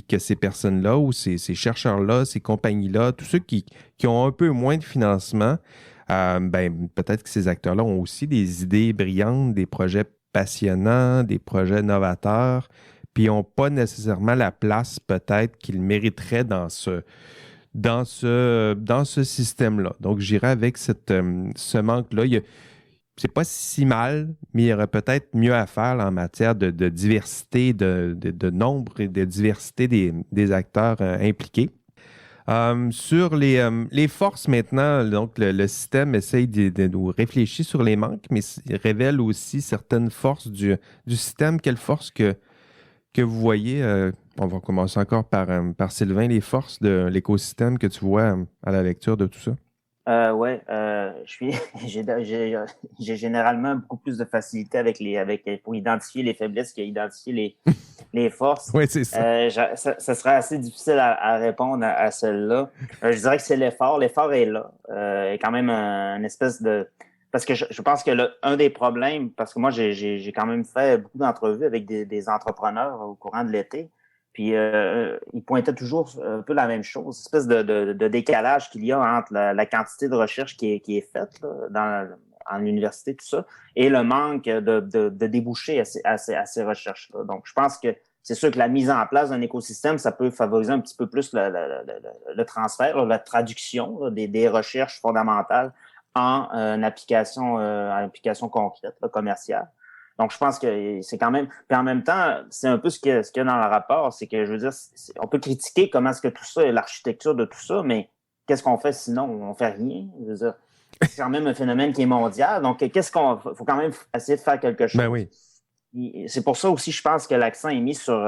que ces personnes-là ou ces chercheurs-là, ces compagnies-là, tous ceux qui ont un peu moins de financement, peut-être que ces acteurs-là ont aussi des idées brillantes, des projets passionnants, des projets novateurs, puis n'ont pas nécessairement la place peut-être qu'ils mériteraient dans ce système-là. Donc, j'irai avec ce manque-là. C'est pas si mal, mais il y aurait peut-être mieux à faire là, en matière de diversité, de nombre et de diversité des acteurs impliqués. Sur les forces maintenant, donc le système essaye de nous réfléchir sur les manques, mais il révèle aussi certaines forces du système. Quelles forces que vous voyez, on va commencer encore par Sylvain, les forces de l'écosystème que tu vois à la lecture de tout ça? J'ai généralement beaucoup plus de facilité pour identifier les faiblesses qu'identifier les forces. Oui, c'est ça. Ça serait assez difficile à répondre à celle-là. Je dirais que c'est l'effort. L'effort est là. Il y a quand même une espèce de... Parce que je pense que un des problèmes, parce que moi, j'ai quand même fait beaucoup d'entrevues avec des entrepreneurs au courant de l'été, puis ils pointaient toujours un peu la même chose, une espèce de décalage qu'il y a entre la quantité de recherche qui est faite là, en université, tout ça, et le manque de débouchés à ces recherches-là. Donc, je pense que c'est sûr que la mise en place d'un écosystème, ça peut favoriser un petit peu plus le transfert, là, la traduction là, des recherches fondamentales en application concrète, là, commerciale. Donc, je pense que c'est quand même... Puis en même temps, c'est un peu ce qu'il y a dans le rapport, c'est que, je veux dire, on peut critiquer comment est-ce que tout ça, l'architecture de tout ça, mais qu'est-ce qu'on fait sinon? On fait rien. Je veux dire, c'est quand même un phénomène qui est mondial. Donc, faut quand même essayer de faire quelque chose. Ben oui. C'est pour ça aussi, je pense que l'accent est mis sur...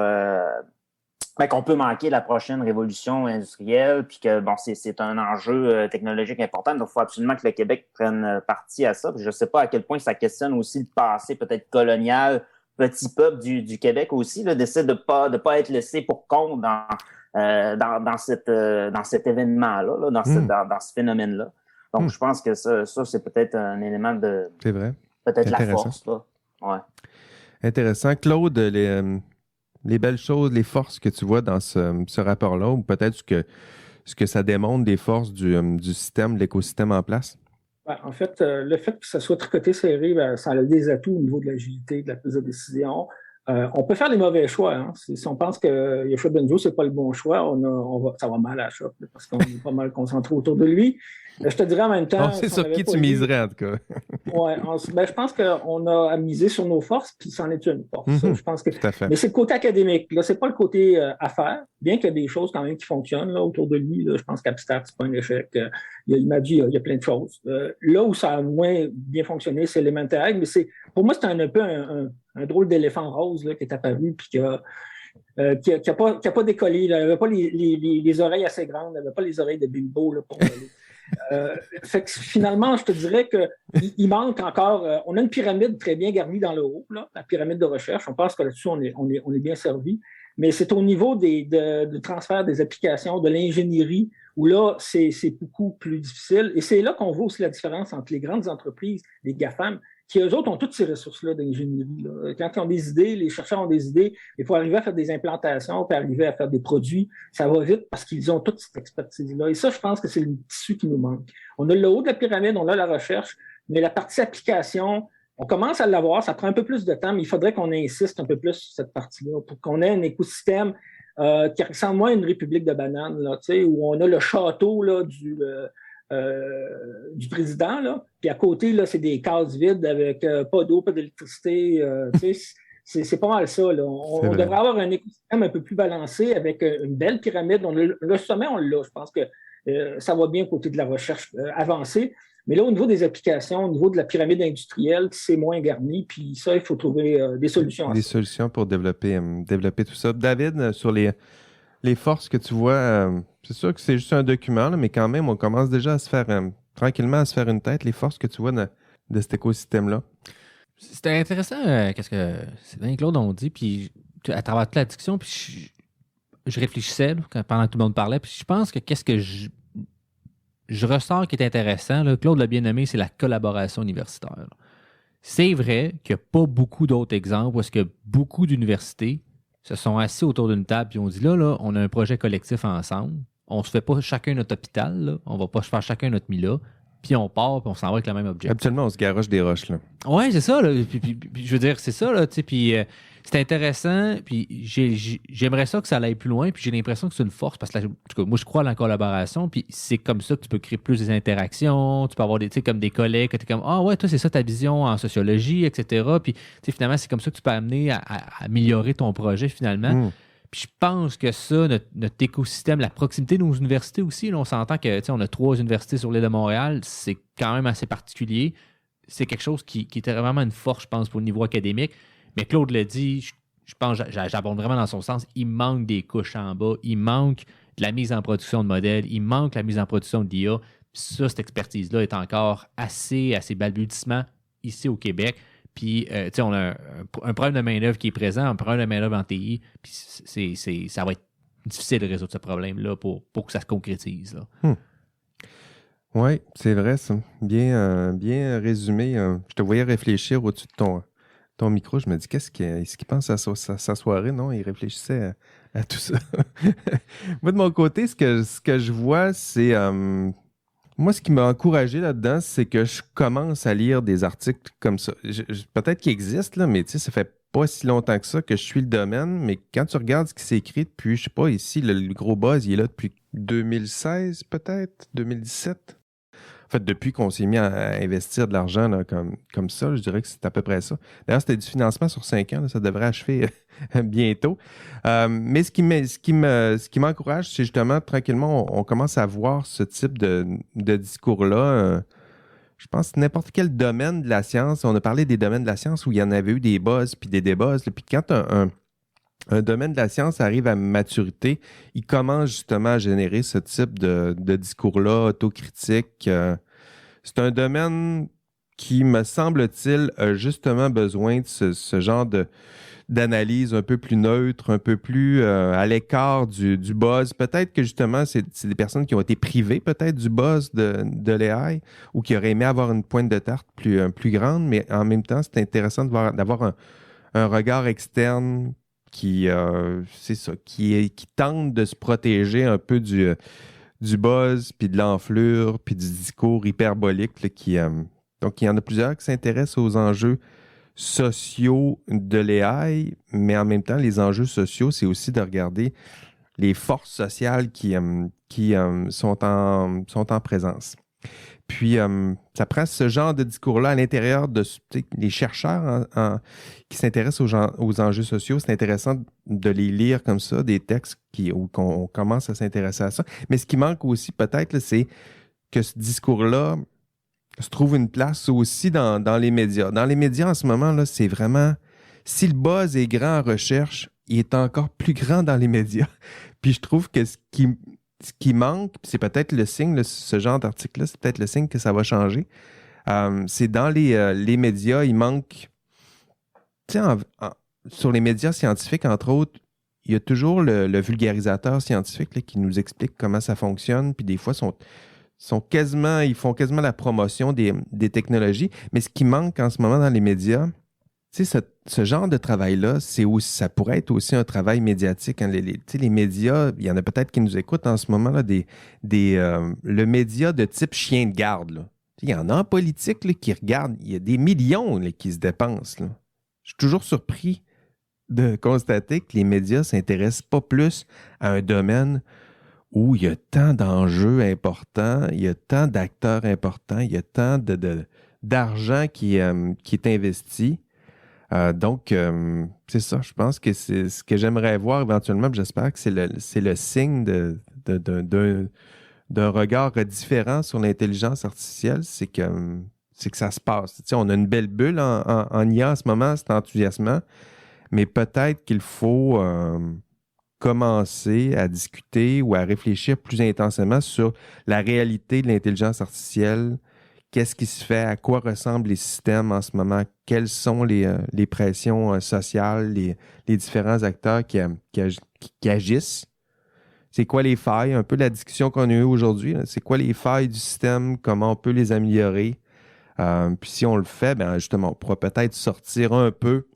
qu'on peut manquer la prochaine révolution industrielle, puis que bon, c'est un enjeu technologique important. Donc, il faut absolument que le Québec prenne parti à ça. Puis je ne sais pas à quel point ça questionne aussi le passé peut-être colonial, petit peuple du Québec aussi, d'essayer de pas être laissé pour compte dans cet événement-là, dans ce phénomène-là. Donc, je pense que ça c'est peut-être un élément de... C'est vrai. Peut-être la force, là. Ouais. Intéressant. Claude, les belles choses, les forces que tu vois dans ce rapport-là, ou peut-être ce que ça démontre des forces du système, de l'écosystème en place? En fait, le fait que ça soit tricoté serré, ça a des atouts au niveau de l'agilité, de la prise de décision. On peut faire des mauvais choix. Hein. Si on pense que Yoshua Bengio, c'est pas le bon choix, ça va mal à la shop, parce qu'on est pas mal concentré autour de lui. Je te dirais en même temps... C'est sur qui tu miserais, en tout cas. Oui, je pense qu'on a à miser sur nos forces, puis c'en est une force. Je pense que... Tout à fait. Mais c'est le côté académique. Là, c'est pas le côté affaires, bien qu'il y a des choses quand même qui fonctionnent là, autour de lui. Là, je pense qu'Abstract, c'est pas un échec. Il m'a dit, il y a plein de choses. Là où ça a moins bien fonctionné, c'est Elementary, mais pour moi, c'est un peu un drôle d'éléphant rose là, qui est apparu, puis qui a pas décollé. Là. Elle n'avait pas les oreilles assez grandes, elle n'avait pas les oreilles de Bimbo là, pour voler. Fait que finalement, je te dirais qu'il manque encore. On a une pyramide très bien garnie dans le haut, là, la pyramide de recherche. On pense que là-dessus, on est bien servi. Mais c'est au niveau de transfert des applications, de l'ingénierie, où là, c'est beaucoup plus difficile. Et c'est là qu'on voit aussi la différence entre les grandes entreprises, les GAFAM, qui eux autres ont toutes ces ressources-là d'ingénierie. Là. Quand ils ont des idées, les chercheurs ont des idées, il faut arriver à faire des implantations, puis arriver à faire des produits, ça va vite parce qu'ils ont toute cette expertise-là. Et ça, je pense que c'est le tissu qui nous manque. On a le haut de la pyramide, on a la recherche, mais la partie application, on commence à l'avoir, ça prend un peu plus de temps, mais il faudrait qu'on insiste un peu plus sur cette partie-là pour qu'on ait un écosystème qui ressemble moins à une république de bananes, là, où on a le château là, du président, là, puis à côté, là, c'est des cases vides avec pas d'eau, pas d'électricité. C'est pas mal ça. Là. On devrait avoir un écosystème un peu plus balancé avec une belle pyramide. Le sommet, on l'a. Je pense que ça va bien côté de la recherche avancée. Mais là, au niveau des applications, au niveau de la pyramide industrielle, c'est moins garni. Puis ça, il faut trouver des solutions. Des solutions pour développer tout ça. David, sur les forces que tu vois, c'est sûr que c'est juste un document, là, mais quand même, on commence déjà à se faire tranquillement à se faire une tête, les forces que tu vois de cet écosystème-là. C'était intéressant, qu'est-ce que Sylvain et Claude ont dit, puis à travers toute la discussion, puis je réfléchissais là, pendant que tout le monde parlait, puis je pense que qu'est-ce que je ressens qui est intéressant, là, Claude l'a bien nommé, c'est la collaboration universitaire. Là. C'est vrai qu'il n'y a pas beaucoup d'autres exemples où est-ce que beaucoup d'universités se sont assis autour d'une table et ont dit là, on a un projet collectif ensemble. On ne se fait pas chacun notre hôpital, là. On ne va pas se faire chacun notre Mila, puis on part, puis on s'en va avec le même objectif. Habituellement, on se garoche des roches, là. Oui, c'est ça, là. Puis, je veux dire, c'est ça, là, tu sais, puis c'est intéressant, puis j'aimerais ça que ça aille plus loin, puis j'ai l'impression que c'est une force, parce que là, en tout cas, moi, je crois à la collaboration, puis c'est comme ça que tu peux créer plus des interactions, tu peux avoir des, tu sais, comme des collègues, que tu es comme, ah ouais, toi, c'est ça ta vision en sociologie, etc. Puis, tu sais, finalement, c'est comme ça que tu peux amener à améliorer ton projet, finalement. Puis je pense que ça, notre écosystème, la proximité de nos universités aussi, là, on s'entend que, tu sais, on a 3 universités sur l'île de Montréal, c'est quand même assez particulier. C'est quelque chose qui était vraiment une force, je pense, pour le niveau académique. Mais Claude l'a dit, je pense, j'abonde vraiment dans son sens, il manque des couches en bas, il manque de la mise en production de modèles, il manque la mise en production de l'IA. Puis ça, cette expertise-là est encore assez balbutiement ici au Québec. Puis, tu sais, on a un problème de main-d'œuvre qui est présent, un problème de main-d'œuvre en TI. Puis, ça va être difficile de résoudre ce problème-là pour que ça se concrétise. Oui, c'est vrai, ça. Bien résumé. Je te voyais réfléchir au-dessus de ton micro. Je me dis, est-ce qu'il pense à sa soirée? Non, il réfléchissait à tout ça. Moi, de mon côté, ce que je vois, c'est... Moi, ce qui m'a encouragé là-dedans, c'est que je commence à lire des articles comme ça. Peut-être qu'ils existent, là, mais tu sais, ça fait pas si longtemps que ça que je suis le domaine. Mais quand tu regardes ce qui s'est écrit depuis, je sais pas, ici, le gros buzz, il est là depuis 2016, peut-être, 2017. En fait, depuis qu'on s'est mis à investir de l'argent là, comme ça, je dirais que c'est à peu près ça. D'ailleurs, c'était du financement sur 5 ans, là, ça devrait achever bientôt. Mais ce qui m'encourage, c'est justement, tranquillement, on commence à voir ce type de discours-là. Je pense que n'importe quel domaine de la science, on a parlé des domaines de la science où il y en avait eu des buzz puis des débuzz. Puis quand un domaine de la science arrive à maturité, il commence justement à générer ce type de discours-là, autocritique. C'est un domaine qui, me semble-t-il, a justement besoin de ce genre d'analyse un peu plus neutre, un peu plus à l'écart du buzz. Peut-être que justement, c'est des personnes qui ont été privées peut-être du buzz de l'AI ou qui auraient aimé avoir une pointe de tarte plus grande, mais en même temps, c'est intéressant d'avoir un regard externe qui tente de se protéger un peu du buzz, puis de l'enflure, puis du discours hyperbolique. Là, donc, il y en a plusieurs qui s'intéressent aux enjeux sociaux de l'AI, mais en même temps, les enjeux sociaux, c'est aussi de regarder les forces sociales qui sont en présence. Puis, ça prend ce genre de discours-là à l'intérieur de les chercheurs qui s'intéressent aux enjeux sociaux. C'est intéressant de les lire comme ça, des textes où on commence à s'intéresser à ça. Mais ce qui manque aussi, peut-être, là, c'est que ce discours-là se trouve une place aussi dans les médias. Dans les médias, en ce moment, là, c'est vraiment... Si le buzz est grand en recherche, il est encore plus grand dans les médias. Puis je trouve que ce qui manque, c'est peut-être le signe, ce genre d'article-là, c'est peut-être le signe que ça va changer. C'est dans les médias, il manque... Tu sais, sur les médias scientifiques, entre autres, il y a toujours le vulgarisateur scientifique là, qui nous explique comment ça fonctionne, puis des fois, ils font quasiment la promotion des technologies. Mais ce qui manque en ce moment dans les médias, tu sais, ce genre de travail-là, ça pourrait être aussi un travail médiatique. Hein. Les médias, il y en a peut-être qui nous écoutent en ce moment, là, le média de type chien de garde. Là. Il y en a en politique là, qui regardent, il y a des millions là, qui se dépensent. Là. Je suis toujours surpris de constater que les médias ne s'intéressent pas plus à un domaine où il y a tant d'enjeux importants, il y a tant d'acteurs importants, il y a tant d'argent qui est investi. Donc, c'est ça. Je pense que c'est ce que j'aimerais voir éventuellement. J'espère que c'est le signe d'un regard différent sur l'intelligence artificielle. C'est que ça se passe. Tu sais, on a une belle bulle en IA en ce moment, c'est enthousiasmant. Mais peut-être qu'il faut commencer à discuter ou à réfléchir plus intensément sur la réalité de l'intelligence artificielle. Qu'est-ce qui se fait? À quoi ressemblent les systèmes en ce moment? Quelles sont les pressions sociales, les différents acteurs qui agissent? C'est quoi les failles? Un peu la discussion qu'on a eue aujourd'hui. Là. C'est quoi les failles du système? Comment on peut les améliorer? Puis si on le fait, ben justement, on pourra peut-être sortir un peu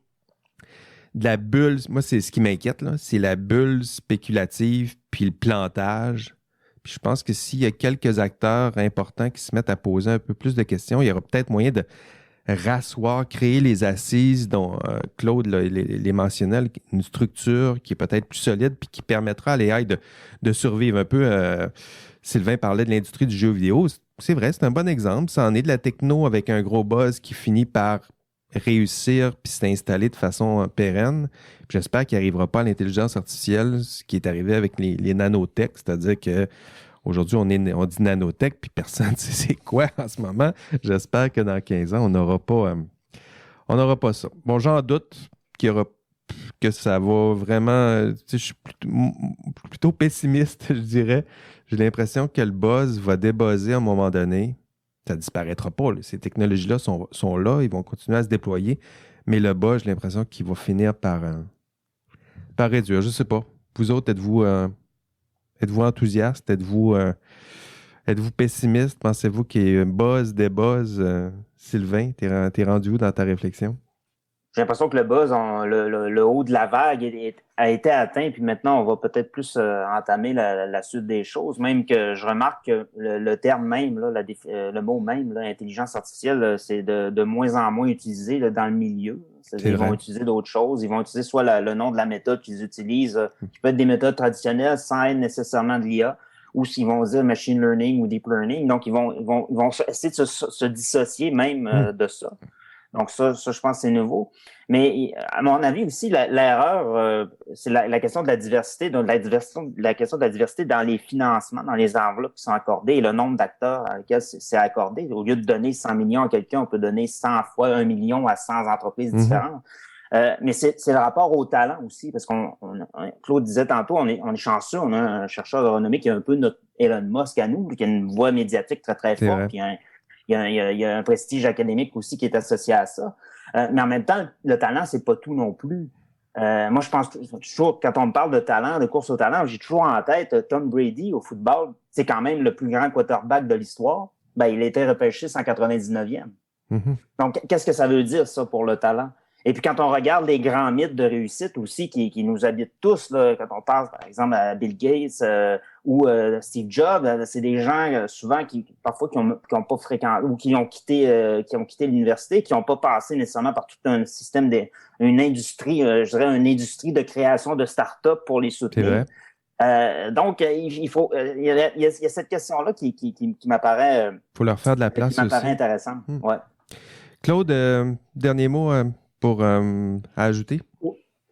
de la bulle. Moi, c'est ce qui m'inquiète, là. C'est la bulle spéculative puis le plantage. Puis je pense que s'il y a quelques acteurs importants qui se mettent à poser un peu plus de questions, il y aura peut-être moyen de rasseoir, créer les assises dont Claude les mentionnait, une structure qui est peut-être plus solide puis qui permettra à l'AI de survivre un peu. Sylvain parlait de l'industrie du jeu vidéo. C'est vrai, c'est un bon exemple. Ça en est de la techno avec un gros buzz qui finit par réussir puis s'installer de façon pérenne. Puis j'espère qu'il n'arrivera pas à l'intelligence artificielle, ce qui est arrivé avec les nanotech, c'est-à-dire que aujourd'hui, on dit nanotech, puis personne ne sait c'est quoi en ce moment. J'espère que dans 15 ans, on n'aura pas ça. Bon, j'en doute que ça va vraiment... je suis plutôt pessimiste, je dirais. J'ai l'impression que le buzz va débuzzer à un moment donné. Ça ne disparaîtra pas. Là. Ces technologies-là sont là, ils vont continuer à se déployer. Mais le buzz, j'ai l'impression qu'il va finir par réduire. Je ne sais pas. Vous autres, êtes-vous enthousiaste? Êtes-vous pessimiste? Pensez-vous qu'il y a un buzz, des buzz? Sylvain, t'es rendu où dans ta réflexion? J'ai l'impression que le buzz, le haut de la vague a été atteint, puis maintenant, on va peut-être plus entamer la suite des choses. Même que je remarque que le terme même, là, le mot même, là, intelligence artificielle, c'est de moins en moins utilisé là, dans le milieu. Ils vont utiliser d'autres choses. Ils vont utiliser soit le nom de la méthode qu'ils utilisent, qui peut être des méthodes traditionnelles sans être nécessairement de l'IA, ou s'ils vont dire machine learning ou deep learning. Donc, ils vont essayer de se dissocier même de ça. Donc ça, je pense que c'est nouveau. Mais à mon avis aussi, l'erreur, c'est la question de la diversité, donc la question de la diversité dans les financements, dans les enveloppes qui sont accordées et le nombre d'acteurs à lesquels c'est accordé. Au lieu de donner 100 millions à quelqu'un, on peut donner 100 fois 1 million à 100 entreprises différentes. Mais c'est le rapport au talent aussi, parce Claude disait tantôt, on est chanceux, on a un chercheur de renommée qui est un peu notre Elon Musk à nous, qui a une voix médiatique très, très forte, puis il y a un prestige académique aussi qui est associé à ça. Mais en même temps, le talent, c'est pas tout non plus. Moi, je pense toujours, quand on me parle de talent, de course au talent, j'ai toujours en tête Tom Brady au football. C'est quand même le plus grand quarterback de l'histoire. Ben, il a été repêché 199e. Donc, qu'est-ce que ça veut dire, ça, pour le talent? Et puis, quand on regarde les grands mythes de réussite aussi qui nous habitent tous, là, quand on pense, par exemple, à Bill Gates ou Steve Jobs, c'est des gens souvent parfois qui ont pas fréquenté ou qui ont quitté l'université, qui n'ont pas passé nécessairement par tout un système une industrie, je dirais une industrie de création de start-up pour les soutenir. Donc, il y a cette question-là qui m'apparaît. Faut leur faire de la place qui m'apparaît aussi. Intéressante. Ouais. Claude, dernier mot pour ajouter?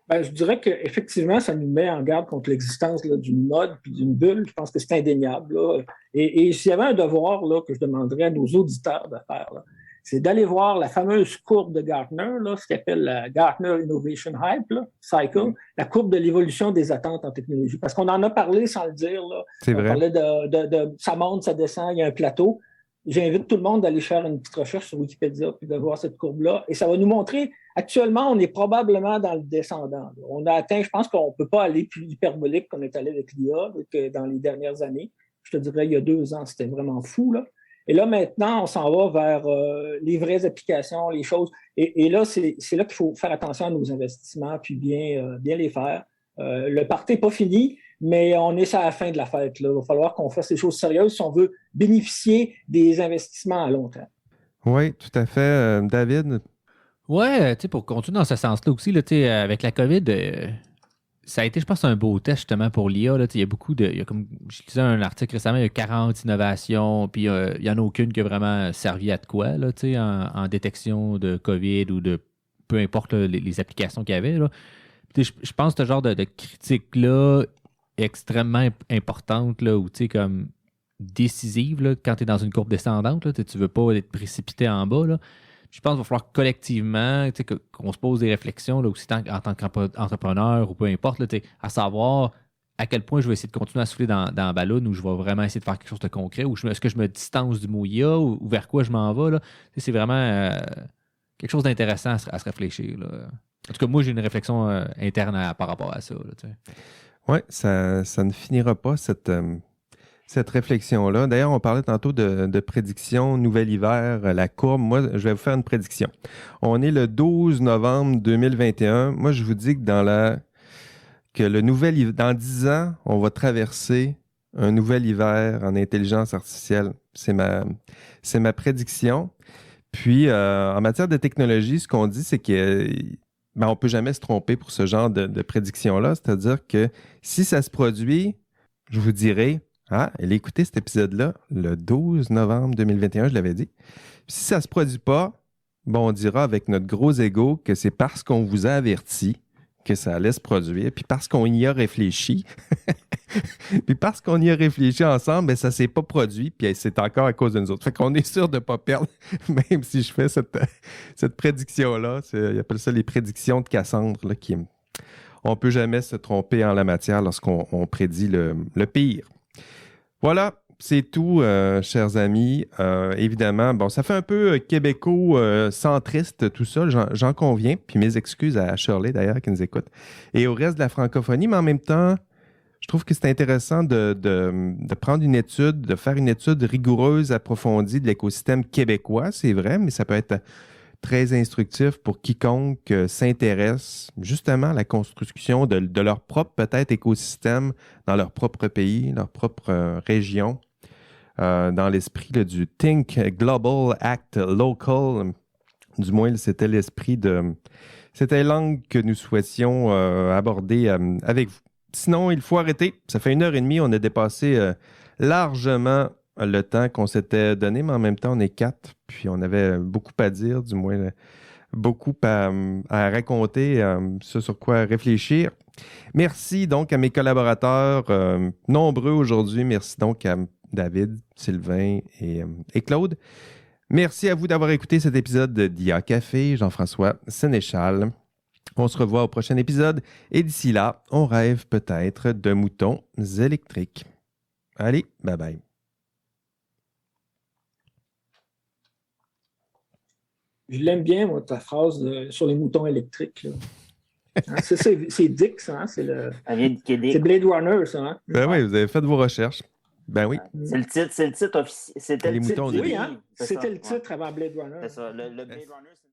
Ben, je dirais qu'effectivement, ça nous met en garde contre l'existence d'une mode puis d'une bulle. Je pense que c'est indéniable. Là. Et s'il y avait un devoir là, que je demanderais à nos auditeurs de faire, là, c'est d'aller voir la fameuse courbe de Gartner, là, ce qu'on appelle la Gartner Innovation Hype, là, Cycle, la courbe de l'évolution des attentes en technologie. Parce qu'on en a parlé sans le dire. Là. C'est on vrai. parlait de ça monte, ça descend, il y a un plateau. J'invite tout le monde d'aller faire une petite recherche sur Wikipédia puis de voir cette courbe-là. Et ça va nous montrer, actuellement, on est probablement dans le descendant. On a atteint, je pense qu'on ne peut pas aller plus hyperbolique qu'on est allé avec l'IA que dans les dernières années. Je te dirais, il y a 2 ans, c'était vraiment fou, là. Et là, maintenant, on s'en va vers les vraies applications, les choses. Et là, c'est là qu'il faut faire attention à nos investissements puis bien les faire. Le party n'est pas fini, mais on est à la fin de la fête, là. Il va falloir qu'on fasse des choses sérieuses si on veut bénéficier des investissements à long terme. Oui, tout à fait. David? Ouais, tu sais, pour continuer dans ce sens-là aussi, là, tu sais, avec la COVID, ça a été, je pense, un beau test justement pour l'IA. Il y a beaucoup de. Il y a comme je lisais un article récemment, il y a 40 innovations, puis il n'y en a aucune qui a vraiment servi à de quoi, là, en détection de COVID ou de peu importe là, les applications qu'il y avait. Là. Je pense que ce genre de critique-là est extrêmement importante, là, ou comme décisive là, quand tu es dans une courbe descendante. Là, tu ne veux pas être précipité en bas. Là. Je pense qu'il va falloir collectivement qu'on se pose des réflexions là, aussi en tant qu'entrepreneur ou peu importe, là, à savoir à quel point je vais essayer de continuer à souffler dans la ballonne ou je vais vraiment essayer de faire quelque chose de concret ou est-ce que je me distance du mot IA ou vers quoi je m'en vais. Là. C'est vraiment quelque chose d'intéressant à se réfléchir. Là. En tout cas, moi, j'ai une réflexion interne par rapport à ça. Oui, ça ne finira pas cette réflexion-là. D'ailleurs, on parlait tantôt de prédiction, nouvel hiver, la courbe. Moi, je vais vous faire une prédiction. On est le 12 novembre 2021. Moi, je vous dis que dans 10 ans, on va traverser un nouvel hiver en intelligence artificielle. C'est ma prédiction. Puis, en matière de technologie, ce qu'on dit, c'est que on ne peut jamais se tromper pour ce genre de prédiction-là. C'est-à-dire que si ça se produit, je vous dirai, allez écouter cet épisode-là le 12 novembre 2021, je l'avais dit. Puis si ça ne se produit pas, on dira avec notre gros ego que c'est parce qu'on vous a averti que ça allait se produire, puis parce qu'on y a réfléchi, puis parce qu'on y a réfléchi ensemble, ça ne s'est pas produit, puis c'est encore à cause de nous autres. Fait qu'on est sûr de ne pas perdre, même si je fais cette prédiction-là. Ils appellent ça les prédictions de Cassandre, là, on ne peut jamais se tromper en la matière lorsqu'on prédit le pire. Voilà, c'est tout, chers amis. Évidemment, ça fait un peu québéco-centriste tout ça, j'en conviens. Puis mes excuses à Shirley, d'ailleurs, qui nous écoute. Et au reste de la francophonie, mais en même temps, je trouve que c'est intéressant de prendre une étude, de faire une étude rigoureuse, approfondie de l'écosystème québécois, c'est vrai, mais ça peut être très instructif pour quiconque s'intéresse justement à la construction de leur propre, peut-être, écosystème dans leur propre pays, leur propre région, dans l'esprit du Think Global, Act Local. Du moins, c'était l'esprit c'était l'angle que nous souhaitions aborder avec vous. Sinon, il faut arrêter. Ça fait 1h30, on a dépassé largement le temps qu'on s'était donné, mais en même temps, on est 4, puis on avait beaucoup à dire, du moins beaucoup à raconter, ce sur quoi réfléchir. Merci donc à mes collaborateurs nombreux aujourd'hui. Merci donc à David, Sylvain et Claude. Merci à vous d'avoir écouté cet épisode d'IA Café. Jean-François Sénéchal. On se revoit au prochain épisode et d'ici là, on rêve peut-être de moutons électriques. Allez, bye bye. Je l'aime bien, moi, ta phrase sur les moutons électriques. Là. C'est Dick, ça. Hein? C'est Blade Runner, ça. Hein? Ben oui, vous avez fait vos recherches. Ben oui. C'est le titre officiel. C'était les moutons oui, hein? C'était le titre avant Blade Runner. C'est ça. Le Blade Runner, c'est